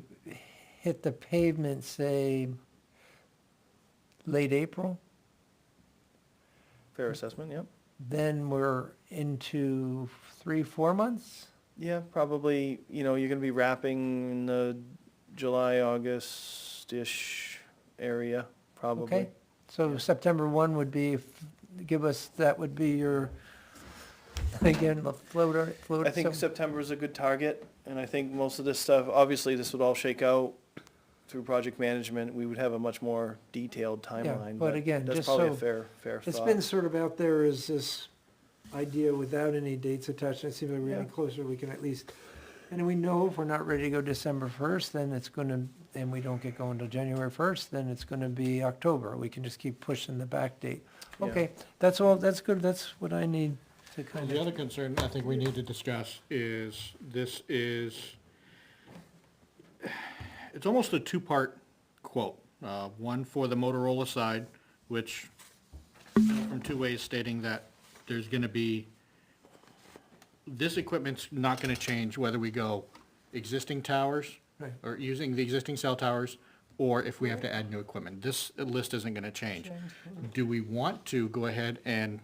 hit the pavement, say, late April, Fair assessment, yep. then we're into 3, 4 months? Yeah, probably, you're gonna be wrapping in the July, August-ish area, probably. Okay, so Yeah. September 1 would be, give us, that would be your, again, the float. I think September is a good target, and I think most of this stuff, obviously, this would all shake out through project management, we would have a much more detailed timeline. but again, That's just probably a so- fair It's thought. been sort of out there as this idea without any dates attached. It seems like we're getting Yeah. closer, we can at least, and we know if we're not ready to go December 1st, then it's gonna, and we don't get going till January 1st, then it's gonna be October. We can just keep pushing the back date. Yeah. Okay, that's all, that's good, that's what I need to kind The of, other concern I think we need to discuss is, it's almost a two-part quote. One for the Motorola side, which, from two ways stating that there's gonna be, this equipment's not gonna change whether we go existing towers, Right. or using the existing cell towers, or if we have to add new equipment. This list isn't gonna change. Do we want to go ahead and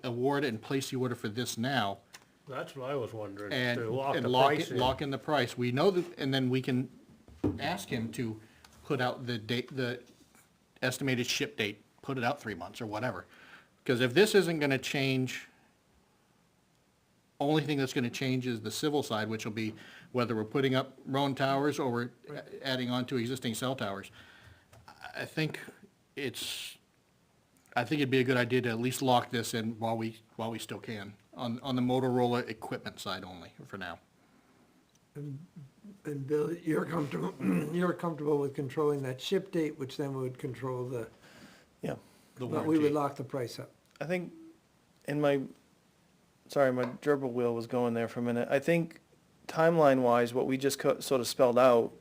award and place the order for this now, That's what I was wondering, and, to lock and the lock price it, in. lock in the price? We know that, and then we can ask him to put out the date, the estimated ship date, put it out 3 months or whatever. Because if this isn't gonna change, only thing that's gonna change is the civil side, which will be whether we're putting up Rowan towers or we're adding on to existing cell towers. I think it'd be a good idea to at least lock this in while we still can, on the Motorola equipment side only, for now. and Bill, you're comfortable, you're comfortable with controlling that ship date, which then would control the, Yeah. The but we would warranty. lock the price up. I think, in my gerbil wheel was going there for a minute. I think timeline-wise, what we just sort of spelled out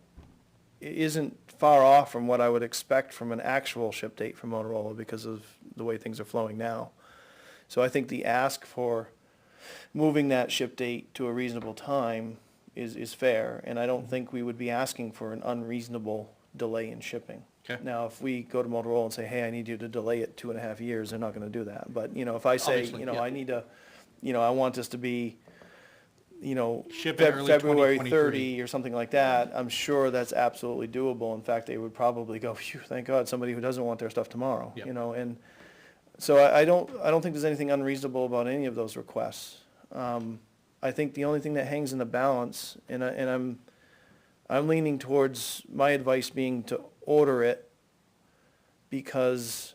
isn't far off from what I would expect from an actual ship date from Motorola because of the way things are flowing now. So I think the ask for moving that ship date to a reasonable time is fair, and I don't think we would be asking for an unreasonable delay in shipping. Okay. Now, if we go to Motorola and say, hey, I need you to delay it 2.5 years, they're not gonna do that. But, if I say, Obviously, yeah. I need to, I want this to be, Ship in early February 2023. 30 or something like that, I'm sure that's absolutely doable. In fact, they would probably go, phew, thank God, somebody who doesn't want their stuff tomorrow, Yep. and so I don't think there's anything unreasonable about any of those requests. I think the only thing that hangs in the balance, and I'm leaning towards my advice being to order it because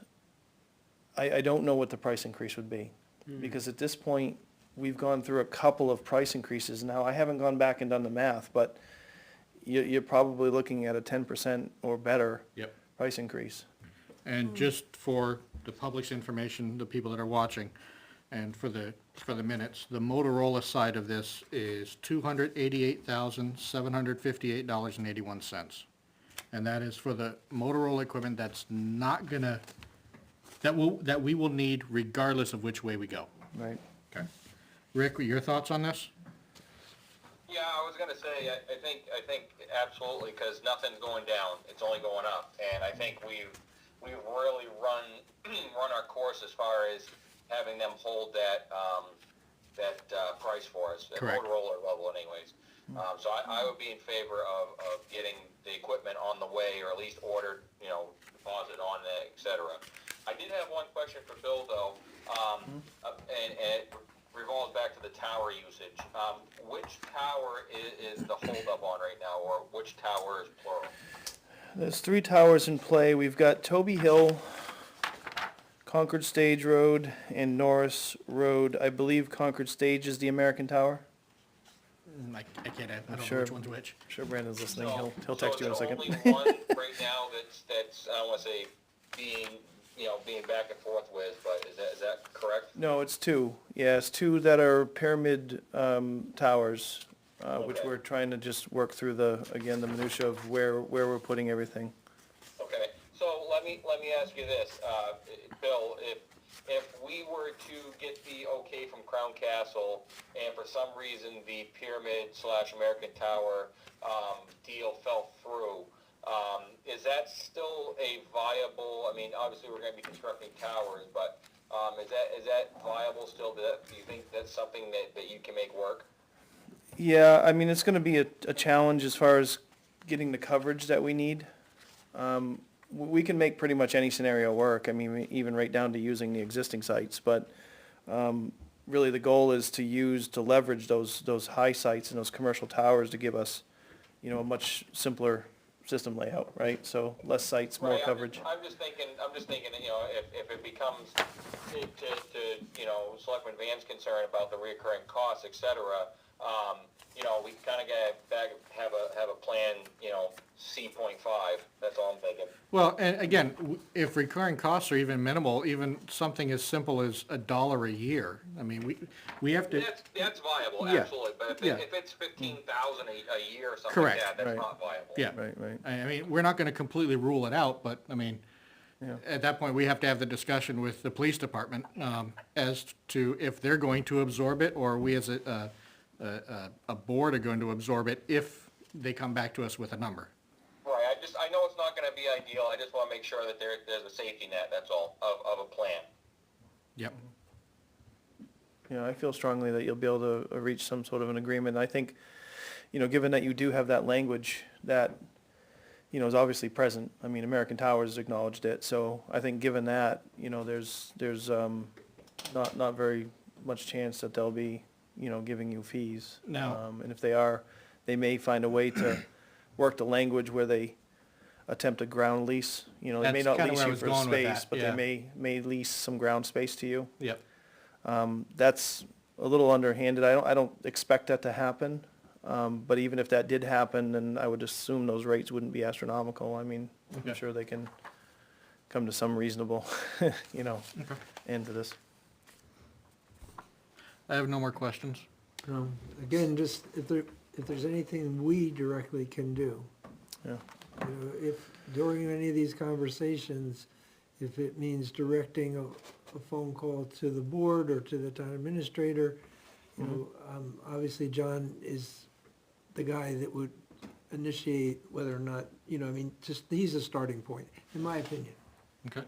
I don't know what the price increase would be. Because at this point, we've gone through a couple of price increases. Now, I haven't gone back and done the math, but you're probably looking at a 10% or better Yep. price increase. And just for the public's information, the people that are watching, and for the minutes, the Motorola side of this is $288,758.81. And that is for the Motorola equipment that's not gonna, that we will need regardless of which way we go. Right. Okay. Rick, your thoughts on this? Yeah, I was gonna say, I think absolutely, because nothing's going down, it's only going up, and I think we've really run our course as far as having them hold that price for us, at Correct. Motorola level anyways. So I would be in favor of getting the equipment on the way, or at least ordered, deposit on it, et cetera. I did have one question for Bill, though, and it revolves back to the tower usage. Which tower is the holdup on right now, or which tower is plural? There's 3 towers in play. We've got Toby Hill, Concord Stage Road, and Norris Road. I believe Concord Stage is the American Tower. I can't, I don't know sure. which one's which. I'm sure Brandon's listening. So- He'll text you in a second. So is there only one right now that's, I don't wanna say being back and forth with, but is that correct? No, it's 2. Yeah, it's 2 that are pyramid towers, which Okay. we're trying to just work through the minutia of where we're putting everything. Okay, so let me ask you this, Bill, if we were to get the okay from Crown Castle, and for some reason the Pyramid/American Tower deal fell through, is that still a viable? I mean, obviously we're going to be constructing towers, but is that viable still? Do you think that's something that you can make work? Yeah, I mean, it's gonna be a challenge as far as getting the coverage that we need. We can make pretty much any scenario work, I mean, even right down to using the existing sites, but really the goal is to leverage those high sites and those commercial towers to give us, a much simpler system layout, right? So less sites, more Right, coverage. I'm just thinking, you know, if it becomes, you know, Selectman Van's concern about the reoccurring costs, et cetera, you know, we kinda have a plan, you know, C.5, that's all I'm thinking. Well, and again, if recurring costs are even minimal, even something as simple as $1 a year, I mean, we have to, That's viable, Yeah, absolutely, but yeah. if it's 15,000 a year or something like Correct. that, that's Right. not viable. yeah. Right. I mean, we're not gonna completely rule it out, but, I mean, Yeah. at that point, we have to have the discussion with the police department, as to if they're going to absorb it, or we as a board are going to absorb it if they come back to us with a number. Right, I know it's not gonna be ideal, I just wanna make sure that there's a safety net, that's all, of a plan. Yep. Yeah, I feel strongly that you'll be able to reach some sort of an agreement. I think, you know, given that you do have that language that, you know, is obviously present. I mean, American Towers acknowledged it, so I think given that, you know, there's not very much chance that they'll be, you know, giving you fees. No. And if they are, they may find a way to work the language where they attempt a ground lease. You know, they may That's not kinda lease where I you was for going with space, that, but yeah. they may lease some ground space to you. Yep. That's a little underhanded. I don't expect that to happen. But even if that did happen, then I would assume those rates wouldn't be astronomical. I mean, I'm Okay. sure they can come to some reasonable, you know, end to this. I have no more questions. Again, just if there's anything we directly can do. Yeah. You know, if during any of these conversations, if it means directing a phone call to the board or to the town administrator, you know, obviously John is the guy that would initiate whether or not, you know, I mean, just, he's a starting point, in my opinion. Okay.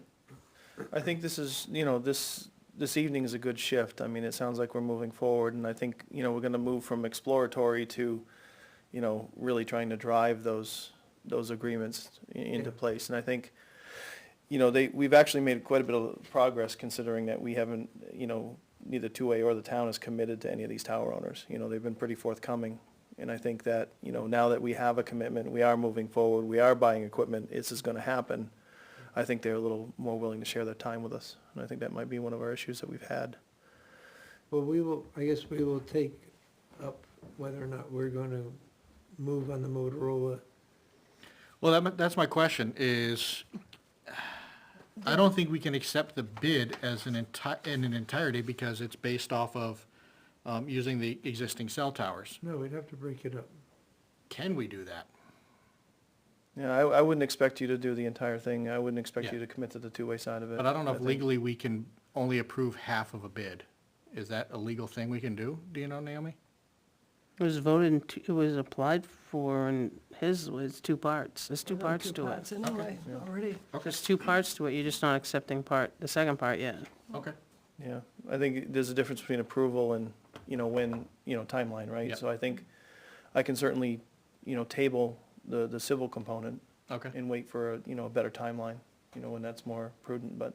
I think this is, you know, this evening is a good shift. I mean, it sounds like we're moving forward, and I think, you know, we're gonna move from exploratory to, you know, really trying to drive those agreements into Yeah. place. And I think, you know, we've actually made quite a bit of progress considering that we haven't, you know, neither Two-Way or the town is committed to any of these tower owners. You know, they've been pretty forthcoming. And I think that, you know, now that we have a commitment, we are moving forward, we are buying equipment, this is gonna happen. I think they're a little more willing to share their time with us. And I think that might be one of our issues that we've had. Well, I guess we will take up whether or not we're gonna move on the Motorola. Well, that's my question, is, I don't think we can accept the bid as in an entirety because it's based off of, using the existing cell towers. No, we'd have to break it up. Can we do that? Yeah, I wouldn't expect you to do the entire thing. I wouldn't expect Yeah. you to commit to the Two-Way side of it. But I don't know if think- legally we can only approve half of a bid. Is that a legal thing we can do? Do you know, Naomi? It was voted, it was applied for, and his was two parts. There's two parts to it. Parts anyway, already. There's two parts to it, you're just not accepting the second part yet. Okay. Yeah, I think there's a difference between approval and, you know, when, you know, timeline, right? Yep. So I think I can certainly, you know, table the civil component Okay. and wait for, you know, a better timeline, you know, when that's more prudent. But,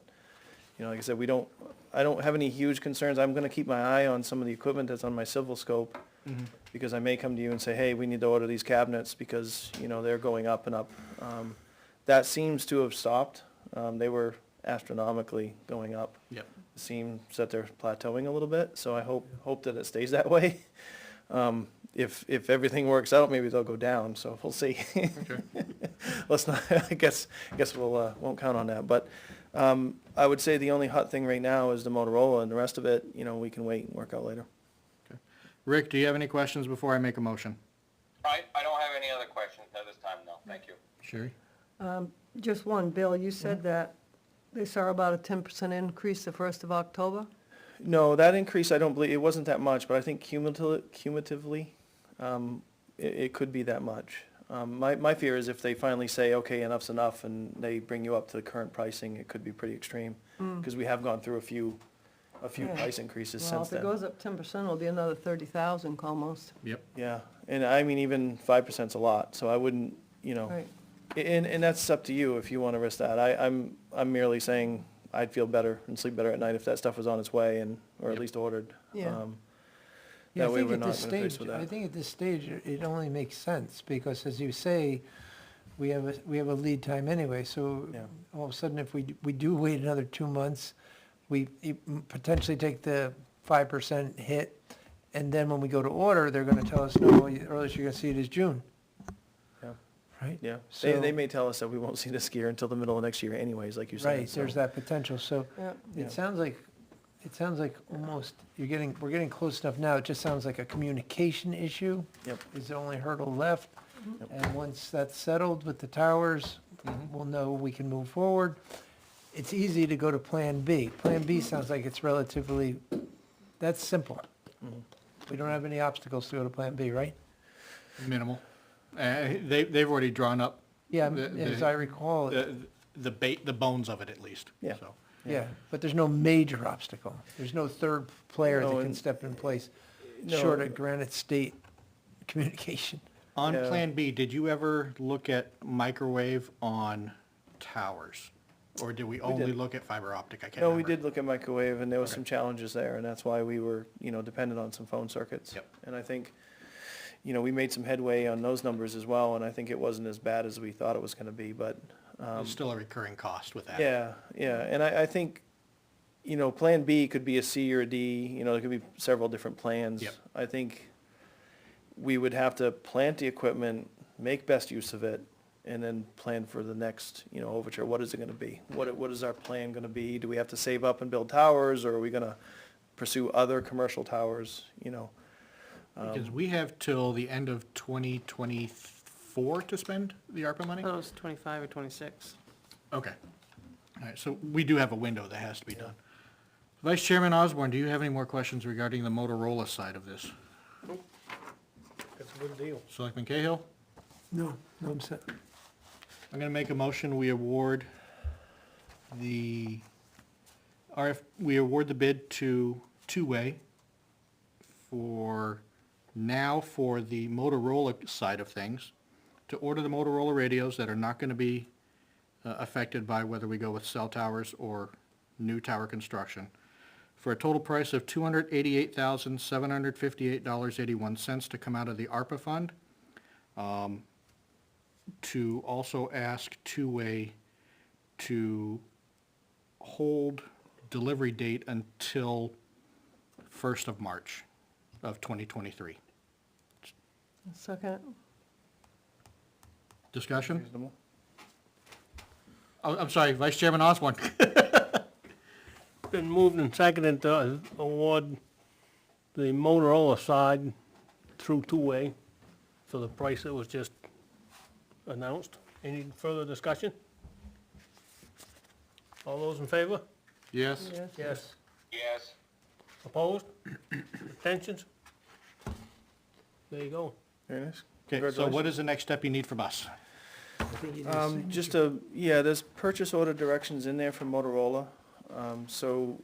you know, like I said, I don't have any huge concerns. I'm gonna keep my eye on some of the equipment that's on my civil scope, because I may come to you and say, hey, we need to order these cabinets because, you know, they're going up and up. That seems to have stopped. They were astronomically going up. Yep. It seems that they're plateauing a little bit, so I hope that it stays that way. If everything works out, maybe they'll go down, so we'll see. Okay. Let's not, I guess we'll, won't count on that, but, I would say the only hot thing right now is the Motorola, and the rest of it, you know, we can wait and work out later. Rick, do you have any questions before I make a motion? I don't have any other questions at this time, no, thank you. Sherry? Just one, Bill, you said that they saw about a 10% increase the 1st of October? No, that increase, I don't believe, it wasn't that much, but I think cumulatively, it could be that much. My fear is if they finally say, okay, enough's enough, and they bring you up to the current pricing, it could be pretty extreme. Because we have gone through a few Yeah. price increases Well, since if it then. goes up 10%, it'll be another 30,000 almost. Yep. Yeah, and I mean, even 5%'s a lot, so I wouldn't, you know, Right. and that's up to you if you wanna risk that. I'm merely saying I'd feel better and sleep better at night if that stuff was on its way or at Yep. least ordered. Yeah. Yeah, That I way think we're at not this gonna face stage, with I that. think at this stage, it only makes sense, because as you say, we have a lead time anyway, so Yeah. all of a sudden, if we do wait another 2 months, we potentially take the 5% hit, and then when we go to order, they're gonna tell us, no, the earliest you're gonna see it is June. Yeah. Right? Yeah, So- they may tell us that we won't see the skier until the middle of next year anyways, like you said. Right, there's so- that potential, so Yeah. Yeah. it sounds like almost, we're getting close enough now, it just sounds like a communication issue. Yep. Is the only hurdle left. Yep. And once that's settled with the towers, we'll know we can move forward. It's easy to go to Plan B. Plan B sounds like it's relatively, that's simple. Mhm. We don't have any obstacles to go to Plan B, right? Minimal. They've already drawn up Yeah, The- as the- I recall, the bones of it at least. Yeah. So, yeah, but there's no major obstacle. There's no third player No, that can and- step in place, No. short of Granite State communication. on Yeah. Plan B, did you ever look at microwave on towers? Or did we only did. look at fiber optic? I can't No, we remember. did look at microwave, and there was Okay. some challenges there, and that's why we were, dependent on some phone circuits. Yep. And I think, we made some headway on those numbers as well, and I think it wasn't as bad as we thought it was gonna be, but, There's still a recurring cost with that. yeah, and I think, Plan B could be a C or a D, there could be several different plans. Yep. I think we would have to plant the equipment, make best use of it, and then plan for the next, overture. What is it gonna be? What is our plan gonna be? Do we have to save up and build towers, or are we gonna pursue other commercial towers, Because we have till the end of 2024 to spend the ARPA money? I thought it was 25 or 26. Okay. All right, so we do have a window that has to be done. Vice Chairman Osborne, do you have any more questions regarding the Motorola side of this? That's a good deal. Selectman Cahill? No, I'm set. I'm gonna make a motion, we award the we award the bid to Two-Way for the Motorola side of things, to order the Motorola radios that are not gonna be affected by whether we go with cell towers or new tower construction, for a total price of $288,758.81 to come out of the ARPA fund. To also ask Two-Way to hold delivery date until 1st of March of 2023. Second. Discussion? Reasonable? Oh, I'm sorry, Vice Chairman Osborne. Been moved and seconded to award the Motorola side through Two-Way for the price that was just announced. Any further discussion? All those in favor? Yes? Yes. Yes. Yes. Opposed? Abstentions? There you go. Very nice. Okay, so what is the next step you need from us? There's purchase order directions in there from Motorola. So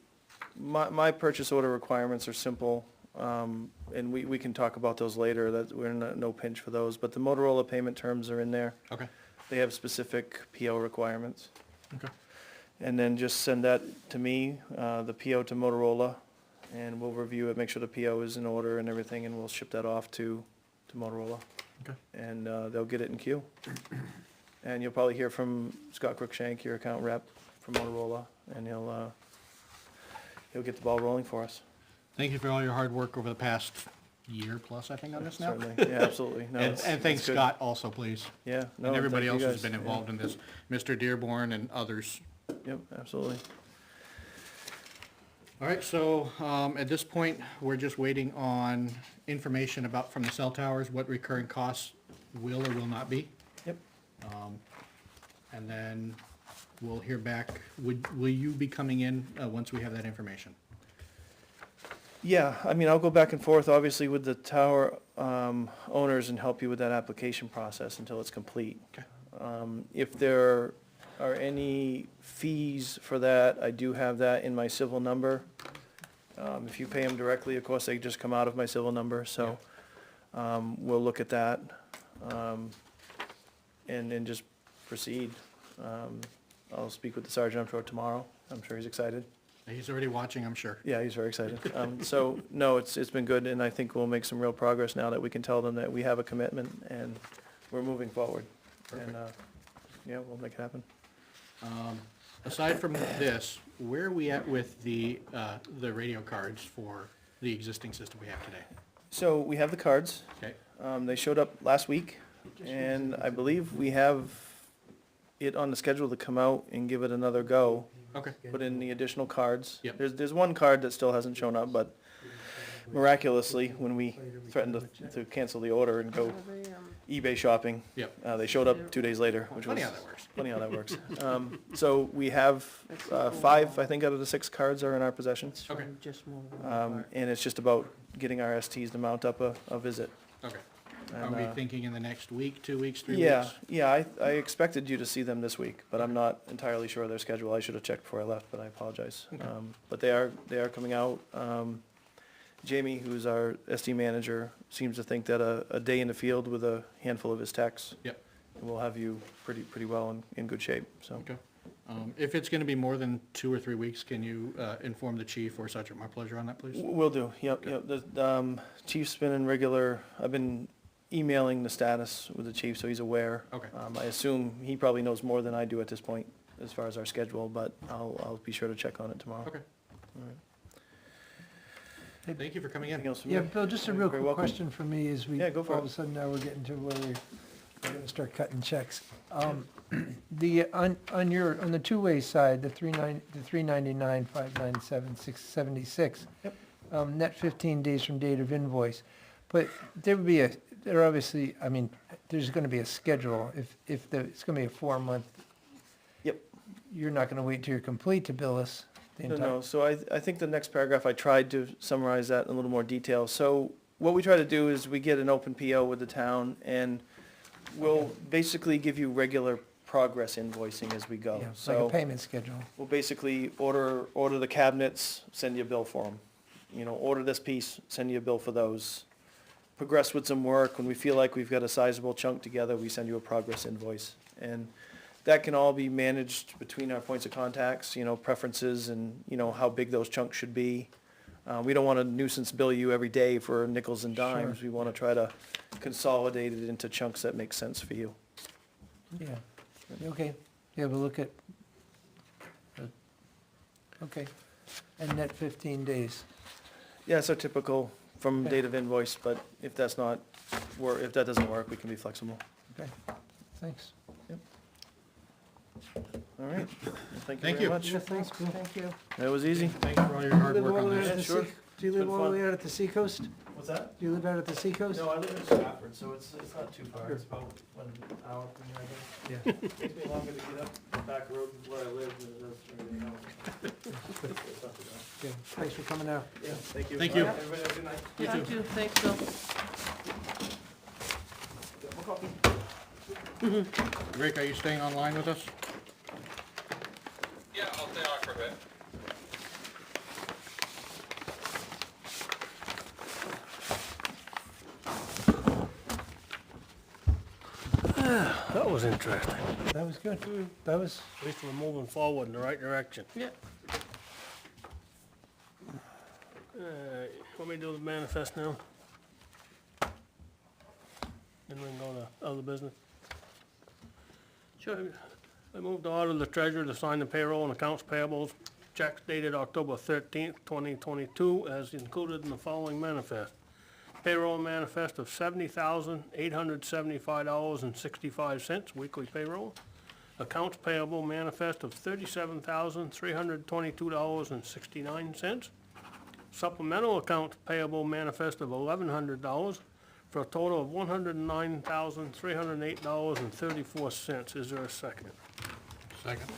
my purchase order requirements are simple, and we can talk about those later, that we're in no pinch for those, but the Motorola payment terms are in there. Okay, They have specific PO requirements. okay. And then just send that to me, the PO to Motorola, and we'll review it, make sure the PO is in order and everything, and we'll ship that off to Motorola. Okay. And they'll get it in queue. And you'll probably hear from Scott Cruikshank, your account rep from Motorola, and he'll get the ball rolling for us. Thank you for all your hard work over the past year plus, I think, on this now. Certainly, yeah, absolutely. No, And it's thanks, good. Scott, also, please. Yeah. no, And everybody thank else you who's guys. been Yeah. involved in this, Mr. Dearborn and others. Yep, absolutely. All right, so, at this point, we're just waiting on information from the cell towers, what recurring costs will or will not be. Yep. And then we'll hear back. Will you be coming in, once we have that information? Yeah, I'll go back and forth, obviously, with the tower owners and help you with that application process until it's complete. Okay. If there are any fees for that, I do have that in my civil number. If you pay them directly, of course, they just come out of my civil number, so we'll look at that and then just proceed. I'll speak with the sergeant, I'm sure, tomorrow. I'm sure he's excited. He's already watching, I'm sure. Yeah, he's very excited. So, no, it's been good, and I think we'll make some real progress now that we can tell them that we have a commitment and we're moving forward. and, yeah, we'll make it happen. Aside from this, where are we at with the radio cards for the existing system we have today? So we have the cards. Okay, They showed up last week, and I believe we have it on the schedule to come out and give it another go, okay, put in the additional cards. Yep. There's one card that still hasn't shown up, but miraculously, when we threatened to cancel the order and go eBay shopping, yep. they showed up 2 days later, which was. Funny how that works. Funny how that works. So we have 5, I think, out of the 6 cards are in our possession. Okay. Just move them apart. And it's just about getting our STs to mount up a visit. Okay. Are And, we thinking in the next week, 2 weeks, 3 Yeah, weeks? yeah, I expected you to see them this week, but I'm not entirely sure of their schedule. I should have checked before I left, but I apologize. Okay. But they are coming out. Jamie, who's our SD manager, seems to think that a day in the field with a handful of his techs Yep. will have you pretty well in good shape, so. Okay. If it's gonna be more than 2 or 3 weeks, can you inform the chief or Sergeant Marpleasure on that, please? Will do, yep, yep. The chief's been in regular, I've been emailing the status with the chief, so he's aware. Okay. I assume he probably knows more than I do at this point, as far as our schedule, but I'll be sure to check on it tomorrow. Okay. All right. Thank you for coming Anything in. else from you? Yeah, Bill, just a You're real very quick welcome. question for me is we, Yeah, go for all of it. a sudden now we're getting to where we're gonna start cutting checks. On the two-way side, the 399, 597, 676. Yep. Net 15 days from date of invoice. But there obviously, I mean, there's gonna be a schedule. If it's gonna be a 4-month. Yep. You're not gonna wait till you're complete to bill us the No, entire. no, so I think the next paragraph, I tried to summarize that in a little more detail. So what we try to do is we get an open PO with the town, and we'll basically give you regular progress invoicing as we go. Yeah, like a So payment schedule. we'll basically order the cabinets, send you a bill for them. You know, order this piece, send you a bill for those. Progress with some work, when we feel like we've got a sizable chunk together, we send you a progress invoice. And that can all be managed between our points of contacts, you know, preferences and, you know, how big those chunks should be. We don't want to nuisance bill you every day for nickels and dimes. We want to try to consolidate it into chunks that make sense for you. Yeah, okay, yeah, we'll look at, okay, and net 15 days. Yeah, so typical from Okay. date of invoice, but if that's not, if that doesn't work, we can be flexible. Okay, thanks. All right. Well, Thank Thank you. you very much. Yeah, thanks, Bill. Thank you. That was easy. Thanks for all your hard Live work all on the way out this. at the sure. sea- Do you It's live been all the fun. way out at the seacoast? What's that? Do you live out at the seacoast? No, I live in Stratford, so it's not too far. Sure. It's about an hour from here, I Yeah. think. It takes me longer to get up the back road where I live than it does from anything else. It's not too bad. Yeah, thanks for coming out. Yeah, thank you. Thank you. Everybody have a good night. You You too. too, thanks, Bill. More coffee? Rick, are you staying online with us? Yeah, I'll stay on for a bit. That was interesting. That was good. That was, At least we're moving forward in the right direction. Yeah. Want me to do the manifest now? Then we can go to other business? Sure. I moved to order the treasurer to sign the payroll and accounts payables checks dated October 13th, 2022, as included in the following manifest. Payroll manifest of $70,875.65, weekly payroll. Accounts payable manifest of $37,322.69. Supplemental accounts payable manifest of $1,100 for a total of $109,308.34. Is there a second? Second.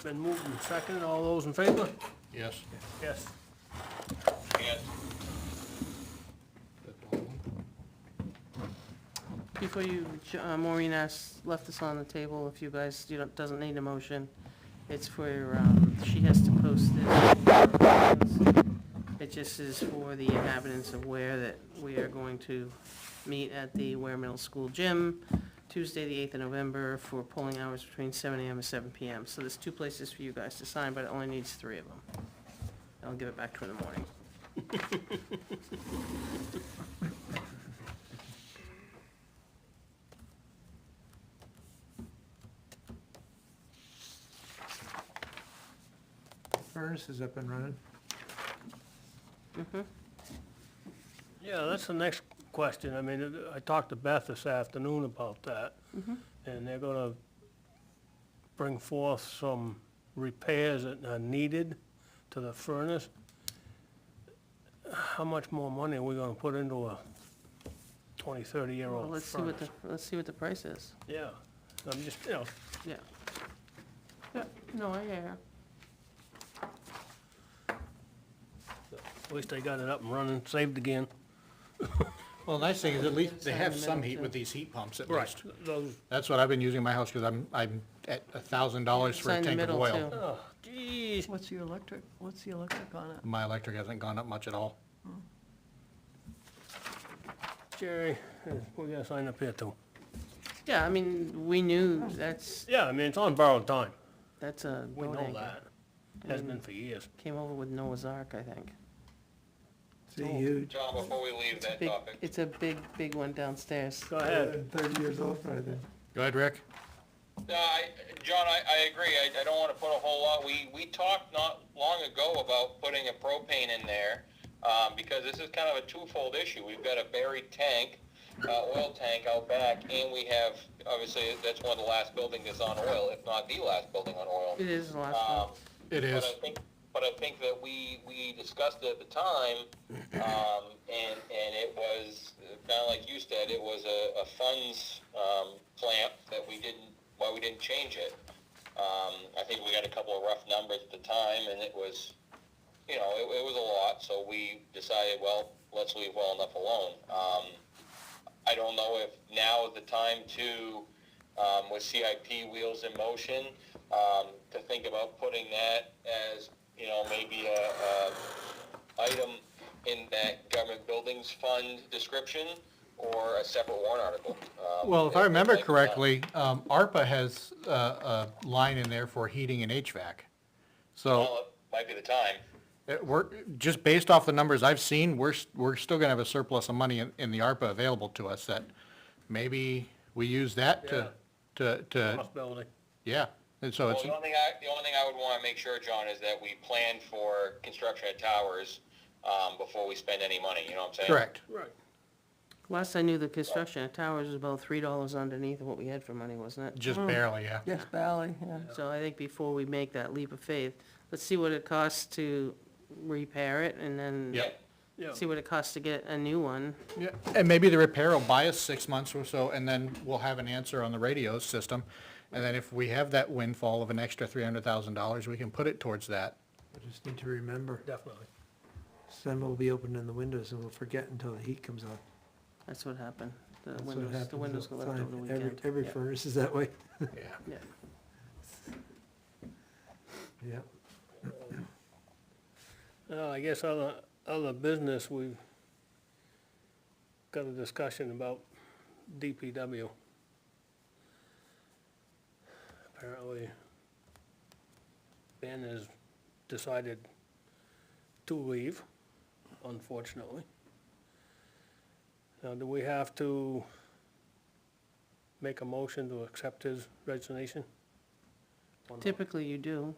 Been moved and seconded. All those in favor? Yes. Yes. And Before you, Maureen left this on the table, if you guys, doesn't need a motion. It's for, she has to post this. It just is for the inhabitants of Ware that we are going to meet at the Ware Middle School gym, Tuesday, the 8th of November, for polling hours between 7 AM and 7 PM. So there's 2 places for you guys to sign, but it only needs 3 of them. I'll give it back to her in the morning. furnace is up and running. Yeah, that's the next question. I mean, I talked to Beth this afternoon about that. And they're gonna bring forth some repairs that are needed to the furnace. How much more money are we gonna put into a 20, 30-year-old Well, furnace? let's see what the price is. Yeah, I'm just, Yeah. Yeah, no, I hear at least they got it up and running, saved again. Well, the nice thing is at least It's they in have the some middle, heat too. with these heat pumps at Right, least. those, That's what I've been using in my house, cause I'm at $1,000 for a Sign the tank of middle, oil. too. oh, geez. What's the electric on it? My electric hasn't gone up much at all. Jerry, we gotta sign up here too. Yeah, I mean, we knew that's Yeah, I mean, it's on borrowed time. a We boat know anchor. that. Has been for years. Came over with Noah's Ark, I think. It's huge. John, before we leave that Big, topic, it's a big one downstairs. Go ahead. 30 years old by then. Go ahead, Rick. John, I agree. I don't want to put a whole lot. We talked not long ago about putting a propane in there because this is kind of a twofold issue. We've got a buried tank, oil tank out back, and we have, obviously, that's one of the last buildings that's on oil, if not the last building on oil. It is the last one. It is. But I think that we discussed it at the time, and it was kind of like you said, it was a funds clamp that we didn't change it. I think we got a couple of rough numbers at the time, and it was, it was a lot. So we decided, well, let's leave well enough alone. I don't know if now is the time to, with CIP wheels in motion, to think about putting that as, maybe a item in that government buildings fund description or a separate warrant article. Well, if I remember like, correctly, ARPA has a line in there for heating and HVAC. So Well, it might be the time. we're, just based off the numbers I've seen, we're still gonna have a surplus of money in the ARPA available to us that maybe we use that to, Possibility. yeah. And so Well, it's, the only thing I would want to make sure, John, is that we plan for construction of towers before we spend any money. You know what I'm saying? correct. Right. Last I knew, the construction of towers was about $3 underneath of what we had for money, wasn't it? Just barely, yeah. Yes, Valley, yeah. So I think before we make that leap of faith, let's see what it costs to repair it, and then Yep. Yeah. see what it costs to get a new one. Yeah, and maybe the repair will buy us 6 months or so, and then we'll have an answer on the radio system. And then if we have that windfall of an extra $300,000, we can put it towards that. We just need to remember, Definitely. sun will be opening the windows and we'll forget until the heat comes on. That's what happened. The That's what windows, happens the windows go all left the over the time. weekend. Every Yeah. furnace is that way. Yeah. Yeah. Yeah. I guess other business, we've got a discussion about DPW. Apparently, Ben has decided to leave, unfortunately. Now, do we have to make a motion to accept his resignation? Or not? Typically, you do.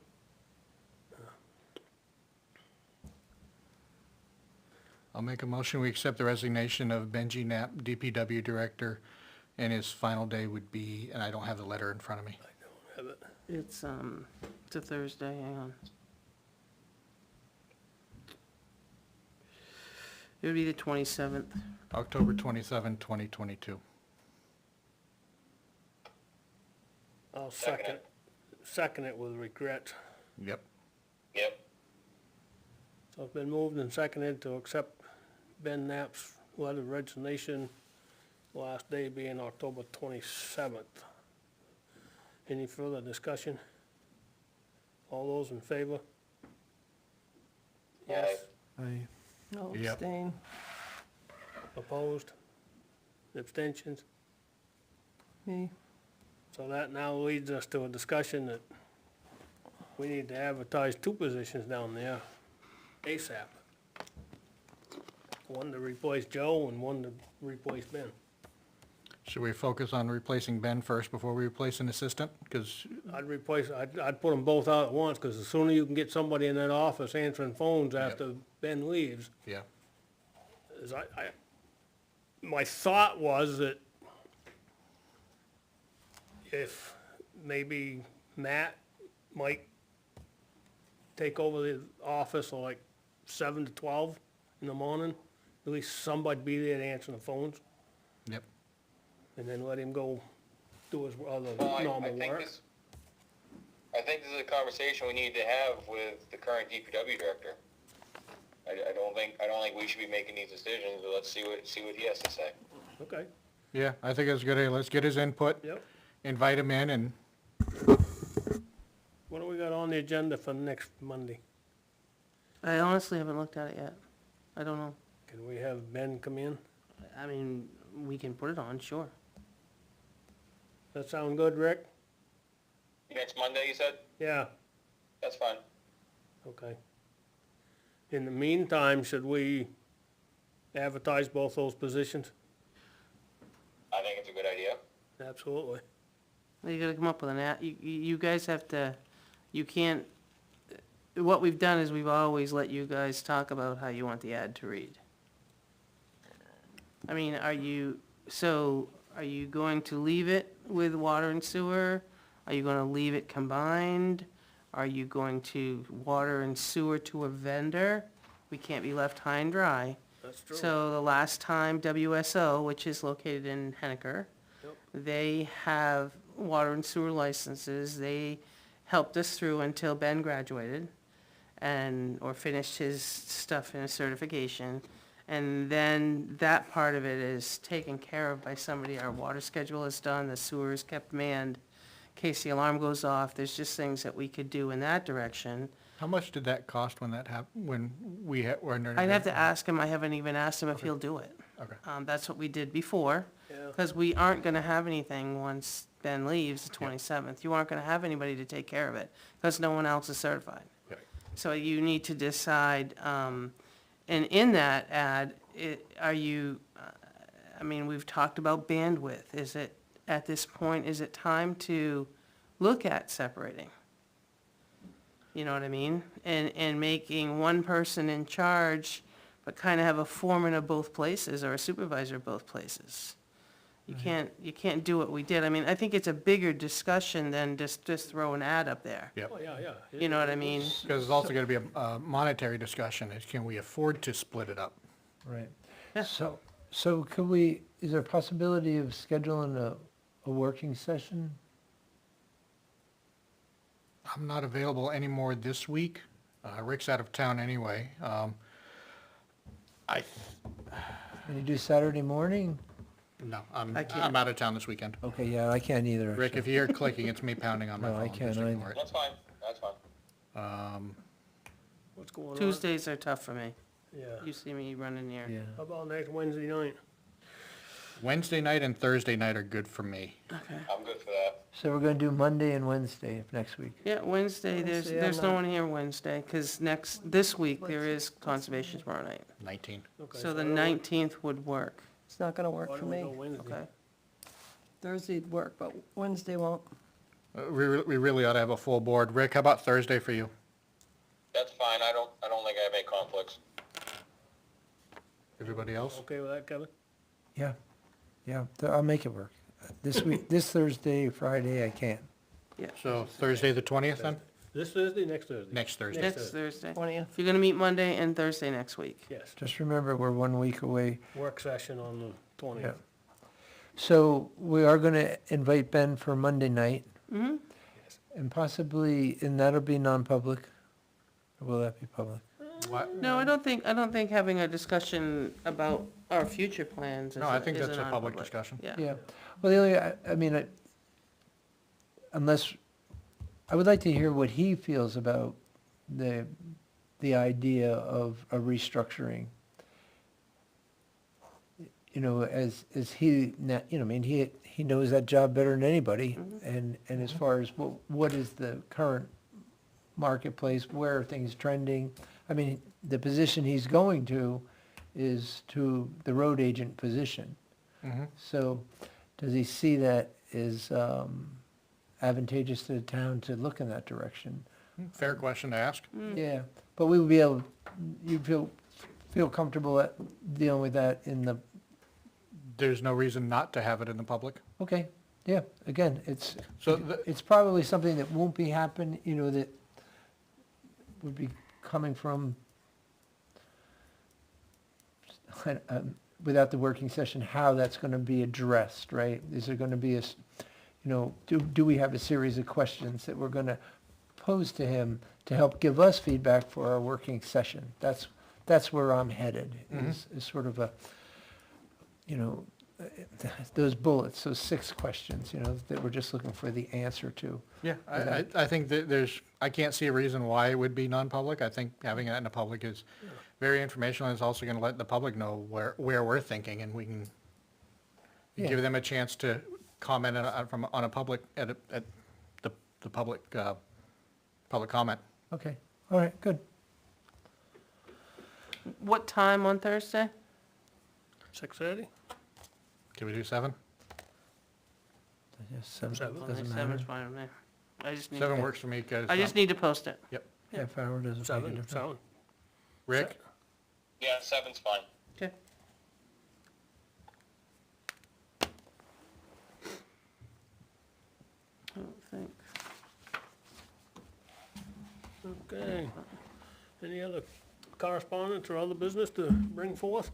I'll make a motion, we accept the resignation of Benji Knapp, DPW Director, and his final day would be, and I don't have the letter in front of me. Have it? It's a Thursday, hang on. It would be the 27th. October 27, 2022. I'll second it with regret. Yep. Yep. So it's been moved and seconded to accept Ben Knapp's letter of resignation, last day being October 27th. Any further discussion? All those in favor? Yes. I, No Yep. abstain. Opposed? Abstentions? Me. So that now leads us to a discussion that we need to advertise 2 positions down there ASAP. One to replace Joe and one to replace Ben. Should we focus on replacing Ben first before we replace an assistant? Because, I'd put them both out at once, because the sooner you can get somebody in that office answering phones after Ben leaves, yeah, is my thought was that if maybe Matt might take over the office like 7 to 12 in the morning, at least somebody be there to answer the phones, yep. and then let him go do his other Well, normal I think work. I think this is a conversation we need to have with the current DPW director. I don't think we should be making these decisions, but let's see what he has to say. Okay, Yeah, I think it's good. Let's get his input, yep. invite him in, and What do we got on the agenda for next Monday? I honestly haven't looked at it yet. I don't know. Can we have Ben come in? I mean, we can put it on, sure. That sound good, Rick? Next Monday, you said? Yeah, That's fine. okay. In the meantime, should we advertise both those positions? I think it's a good idea. Absolutely. You gotta come up with an ad, you guys have to, you can't, what we've done is we've always let you guys talk about how you want the ad to read. I mean, are you going to leave it with water and sewer? Are you gonna leave it combined? Are you going to water and sewer to a vendor? We can't be left high and dry. That's true. So the last time WSO, which is located in Henniker, Yep. they have water and sewer licenses. They helped us through until Ben graduated or finished his stuff in a certification. And then that part of it is taken care of by somebody. Our water schedule is done, the sewer is kept manned. In case the alarm goes off, there's just things that we could do in that direction. how much did that cost when that happened, when were under? I'd have to ask him, I haven't even asked him if he'll do it. Okay. That's what we did before, Yeah. because we aren't gonna have anything once Ben leaves the 27th. You aren't gonna have anybody to take care of it, because no one else is certified. Yeah. So you need to decide, and in that ad, I mean, we've talked about bandwidth. Is it, at this point, is it time to look at separating? You know what I mean? And making one person in charge, but kind of have a foreman of both places or a supervisor of both places. You can't do what we did. I mean, I think it's a bigger discussion than just throw an ad up there. Yep. Oh, yeah, yeah. You know what I mean? Because it's also gonna be a monetary discussion, is can we afford to split it up? Right. Yeah. So could we, is there a possibility of scheduling a working session? I'm not available anymore this week. Rick's out of town anyway. Can you do Saturday morning? No, I'm I can't. I'm out of town this weekend. Okay, yeah, I can't either. Rick, if you hear clicking, it's me pounding on my No, I phone. can't Just ignore it. That's fine. What's going on? Tuesdays are tough for me. Yeah. You see me running here. Yeah. How about next Wednesday night? Wednesday night and Thursday night are good for me. Okay. I'm good for that. So we're gonna do Monday and Wednesday of next week. Yeah, Wednesday, Wednesday, there's I'm no not- one here Wednesday, because this week there is conservation tomorrow night. 19. Okay, So the I don't- 19th would work, It's not gonna work why for don't we me. go Wednesday? okay? Thursday'd work, but Wednesday won't. We really ought to have a full board. Rick, how about Thursday for you? That's fine. I don't think I have any conflicts. Everybody else? Okay with that, Kevin? Yeah, yeah, I'll make it work. This week, this Thursday, Friday, I can't. So Thursday, the 20th then? This Thursday, next Thursday? Next Thursday. Next Thursday. 20th. If you're gonna meet Monday and Thursday next week. Yes, Just remember, we're 1 week away. work session on the 20th. Yeah. So we are gonna invite Ben for Monday night, Mm-hmm. and possibly, and that'll be non-public? Or will that be public? What? No, I don't think having a discussion about our future plans is No, I think is that's a public non-public. discussion. Yeah. Yeah, well, the only, I mean, unless, I would like to hear what he feels about the idea of a restructuring. You know, as he, you know, I mean, he knows that job better than anybody, and as far as what is the current marketplace, where are things trending? I mean, the position he's going to is to the road agent position. Mhm. So does he see that is advantageous to the town to look in that direction? Fair question to ask. Yeah, but we would be able, you'd feel comfortable at dealing with that in the, There's no reason not to have it in the public. okay, yeah, again, it's, So it's probably something that won't be happen, you know, that would be coming from, without the working session, how that's gonna be addressed, right? Is there gonna be do we have a series of questions that we're gonna pose to him to help give us feedback for our working session? That's where I'm headed, is sort of a, those bullets, those 6 questions, that we're just looking for the answer to. Yeah, I think that I can't see a reason why it would be non-public. I think having it in the public is very informational, and it's also gonna let the public know where we're thinking, and we can Yeah. give them a chance to comment on a public, at the public comment. Okay, all right, good. What time on Thursday? 6:30? Can we do 7? Yes, 7, Seven. doesn't matter. 7's fine with me. I just need 7 to- works for me, because I just need to post it. Half hour doesn't make a 7, difference. sound. Rick? Yeah, 7's fine. Okay. I don't think. Okay. Any other correspondence or other business to bring forth?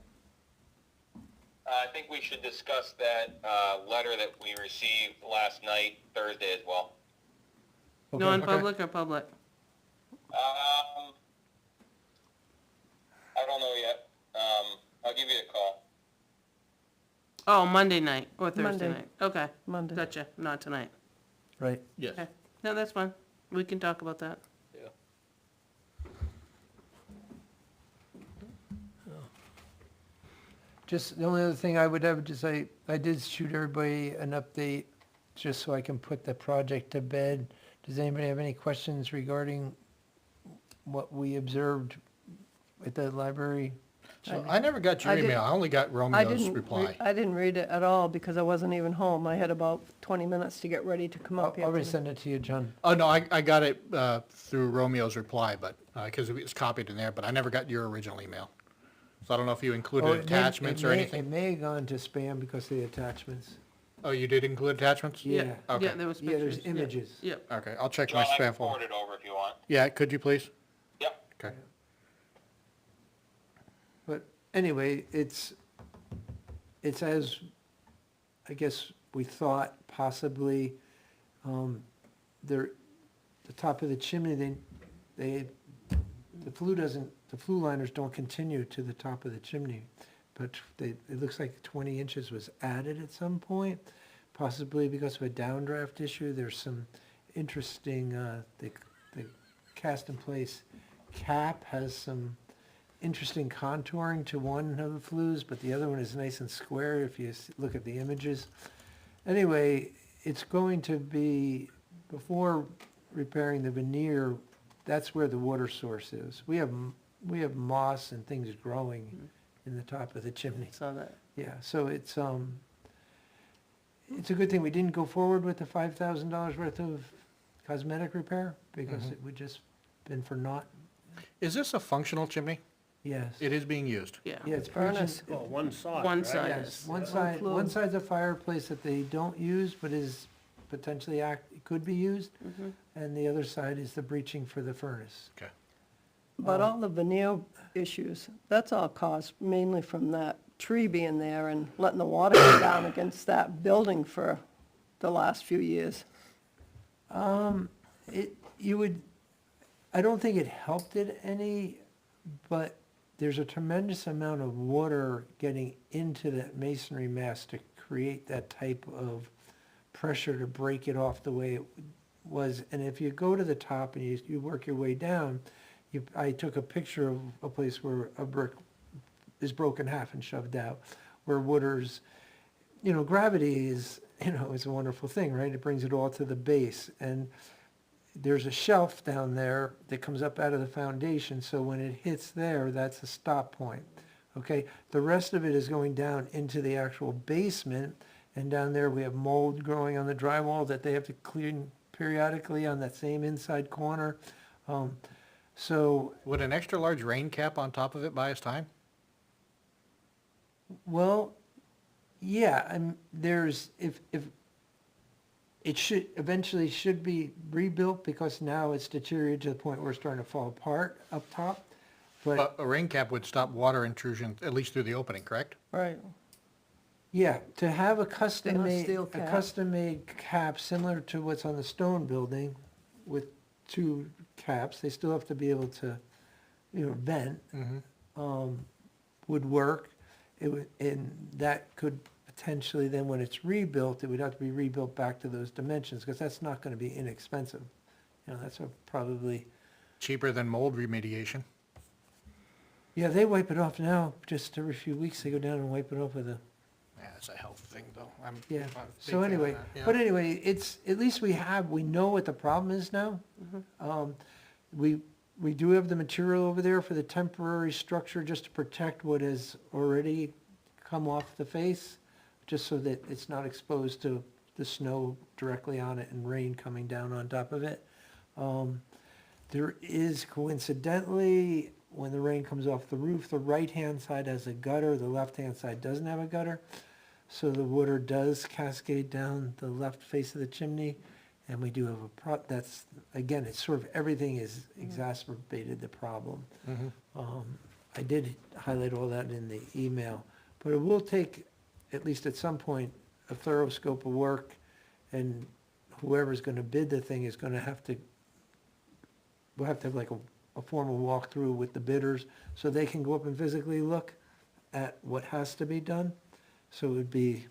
I think we should discuss that, letter that we received last night, Thursday as well. Okay. Non-public or public? I don't know yet. I'll give you a call. Oh, Monday night or Thursday Monday. night? Okay, Monday. gotcha, not tonight. Right, Yes. Okay, no, that's fine. We can talk about that. Yeah. just, the only other thing I would have to say, I did shoot everybody an update, just so I can put the project to bed. Does anybody have any questions regarding what we observed at the library? So I never got your I did- email. I only got I Romeo's didn't, reply. I didn't read it at all because I wasn't even home. I had about 20 minutes to get ready to come I'll up here. I'll today. resend it to you, John. Oh, no, I got it through Romeo's reply, but, because it was copied in there, but I never got your original email. So I don't know if you Oh, included it may- attachments or It anything. may have gone to spam because of the attachments. Oh, you did include attachments? Yeah. Okay. Yeah, there was Yeah, there's pictures. images. Yep. Okay, I'll check John, my I can spam folder. forward it over if you want. Yeah, could you please? Yep. Okay. But anyway, it's as, I guess, we thought possibly, the top of the chimney, the flue liners don't continue to the top of the chimney, but it looks like 20 inches was added at some point, possibly because of a downdraft issue. There's some interesting, the cast in place cap has some interesting contouring to one of the flues, but the other one is nice and square if you look at the images. Anyway, it's going to be, before repairing the veneer, that's where the water source is. We have moss and things growing in the top of the chimney. Saw that. Yeah, so it's a good thing we didn't go forward with the $5,000 worth of cosmetic repair, because it would just been for naught. Is this a functional chimney? Yes. It is being used. Yeah. Yeah, it's Furnace. Oh, one side, One right? side. Yes, is. one One side, flue. one side's a fireplace that they don't use, but is potentially could be used, and the other side is the breaching for the furnace. Okay. But all the veneer issues, that's all caused mainly from that tree being there and letting the water go down against that building for the last few years. I don't think it helped it any, but there's a tremendous amount of water getting into that masonry mass to create that type of pressure to break it off the way it was. And if you go to the top and you work your way down, I took a picture of a place where a brick is broken half and shoved out, where Wooders, gravity is, is a wonderful thing, right? It brings it all to the base. And there's a shelf down there that comes up out of the foundation, so when it hits there, that's a stop point, okay? The rest of it is going down into the actual basement, And down there, we have mold growing on the drywall that they have to clean periodically on that same inside corner. So, Would an extra large rain cap on top of it buy us time? well, yeah, there's, if, it should, eventually should be rebuilt because now it's deteriorated to the point where it's starting to fall apart up top. But, A rain cap would stop water intrusion, at least through the opening, correct? Right. yeah, to have a custom-made, steel a cap. custom-made cap similar to what's on the stone building with two caps, they still have to be able to, vent, would work. It would, and that could potentially then, when it's rebuilt, it would have to be rebuilt back to those dimensions, because that's not gonna be inexpensive. That's probably, Cheaper than mold remediation. yeah, they wipe it off now, just every few weeks, they go down and wipe it off with a, Yeah, it's a health thing, though. yeah. I'm a big So fan of anyway, that, yeah. but anyway, it's, at least we know what the problem is now. We do have the material over there for the temporary structure, just to protect what has already come off the face, just so that it's not exposed to the snow directly on it and rain coming down on top of it. There is coincidentally, when the rain comes off the roof, the right-hand side has a gutter, the left-hand side doesn't have a gutter. So the water does cascade down the left face of the chimney, and we do have that's, again, it's sort of, everything is exacerbated the problem. I did highlight all that in the email, but it will take, at least at some point, a thorough scope of work, and whoever's gonna bid the thing is gonna have to, we'll have to have like a formal walkthrough with the bidders, so they can go up and physically look at what has to be done. So it would be,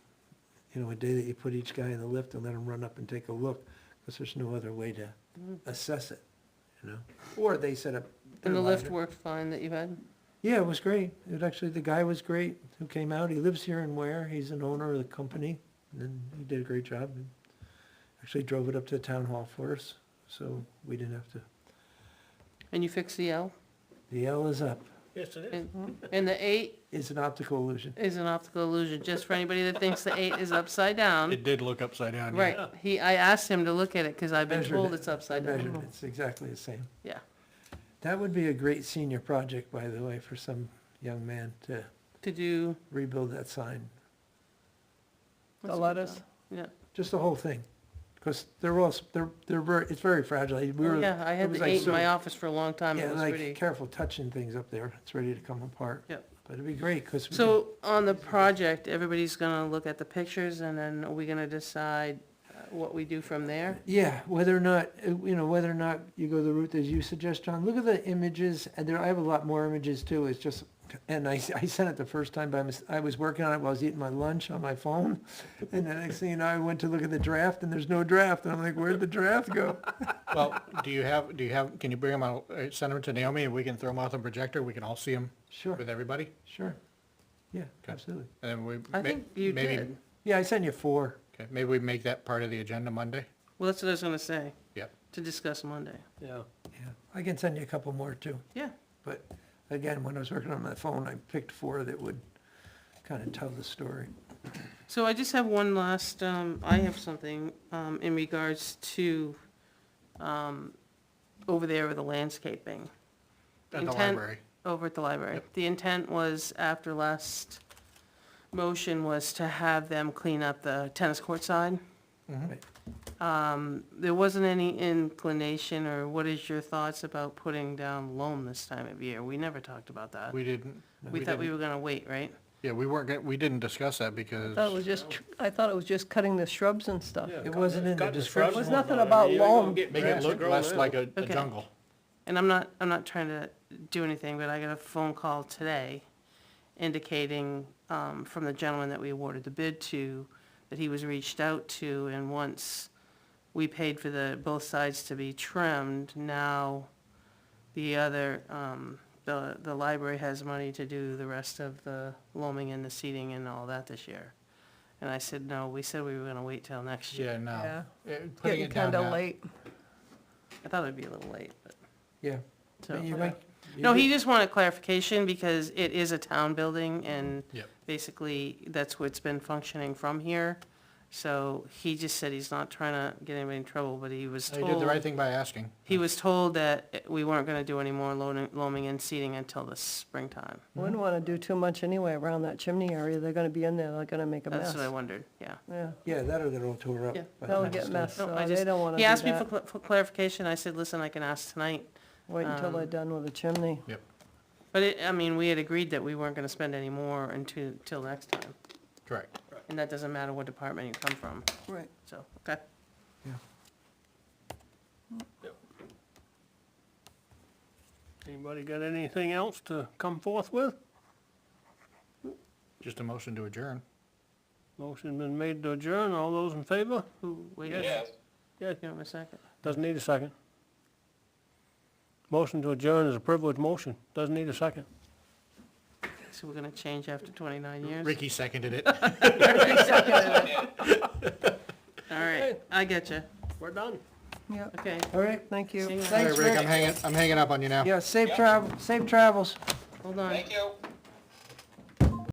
a day that you put each guy in the lift and let him run up and take a look, because there's no other way to assess it, Or they set up. And the their lift ladder. worked fine that you had? Yeah, it was great. The guy was great who came out. He lives here in Ware. He's an owner of the company, and he did a great job. And actually drove it up to the town hall for us, so we didn't have to. And you fixed the L? The L is up. Yes, it is. And the 8 It's an optical illusion. is an optical illusion, just for anybody that thinks the 8 is upside down. It did look upside down, yeah. Right, I asked him to look at it, because I've been Measured told it. it's upside I measured down. it. It's exactly the same. Yeah, That would be a great senior project, by the way, for some young man to to do. rebuild that sign. The lettuce. Yeah. Just the whole thing. Because they're very, it's very fragile. We were- Yeah, I it had was the like 8 in my so- office for a long time, it Yeah, was like pretty. careful touching things up there. It's ready to come apart. Yep. But it'd be great, because. So, on the project, everybody's gonna look at the pictures, and then are we gonna decide what we do from there? Yeah, whether or not, whether or not you go the route that you suggest, John, look at the images, and I have a lot more images too, it's just, and I sent it the first time, but I was working on it while I was eating my lunch on my phone, and the next thing you know, I went to look at the draft, and there's no draft, and I'm like, where'd the draft go? Well, can you bring them out, send them to Naomi, and we can throw them out on the projector, we can all see them Sure, with everybody? sure, yeah, absolutely. And then we. I think you maybe- did. Yeah, I sent you 4. Okay, maybe we make that part of the agenda Monday? Well, that's what I was gonna say, Yep. to discuss Monday. Yeah. Yeah, I can send you a couple more too. Yeah. But again, when I was working on my phone, I picked 4 that would kind of tell the story. So I just have one last, I have something, in regards to, over there with the landscaping. At the Intent- library. Over at the library. Yep. The intent was, after last motion, was to have them clean up the tennis court side. Mhm. There wasn't any inclination, or what is your thoughts about putting down loam this time of year? We never talked about that. We didn't. We thought we didn't- were gonna wait, right? Yeah, we didn't discuss that because. I thought it was just cutting the shrubs and stuff. It wasn't in the description. There's nothing about loam. Make it look less like a Okay. jungle. And I'm not trying to do anything, but I got a phone call today indicating, from the gentleman that we awarded the bid to, that he was reached out to, and once we paid for both sides to be trimmed, now the other, the library has money to do the rest of the loaming and the seating and all that this year. And I said, no, we said we were gonna wait till next year. Yeah, no. Yeah. Putting Getting it down kinda now. late. I thought it'd be a little late, but, Yeah. so. You might- you No, did- he just wanted clarification because it is a town building and Yep. basically that's what's been functioning from here. So he just said he's not trying to get anybody in trouble, but he was You did the right told, thing by asking. he was told that we weren't gonna do any more loaming and seeding until the springtime. Wouldn't wanna do too much anyway around that chimney area, they're gonna be in there, they're gonna make a mess. That's what I wondered, yeah. Yeah, Yeah, that or they'll tore up. Yeah. by the they'll time get it's messed, No, so I they just, don't wanna he do asked me that. for clarification, I said, listen, I can ask tonight. Wait until they're done with the chimney. Yep, But it, I mean, we had agreed that we weren't gonna spend any more till next time, correct. and that doesn't matter what department you come from, Right. so, okay. Anybody got anything else to come forth with? Just a motion to adjourn. Motion been made to adjourn, all those in favor? Wait, Yes. Yes, give him a second. doesn't need a second. Motion to adjourn is a privileged motion, doesn't need a second. So we're gonna change after 29 years? Ricky seconded it. All right, I get you. We're done. Yeah, Okay. All right, thank you. See you later. All right, thanks, Rick, Rick. I'm hanging up on you now. Yeah, safe travels. Hold on. Thank you.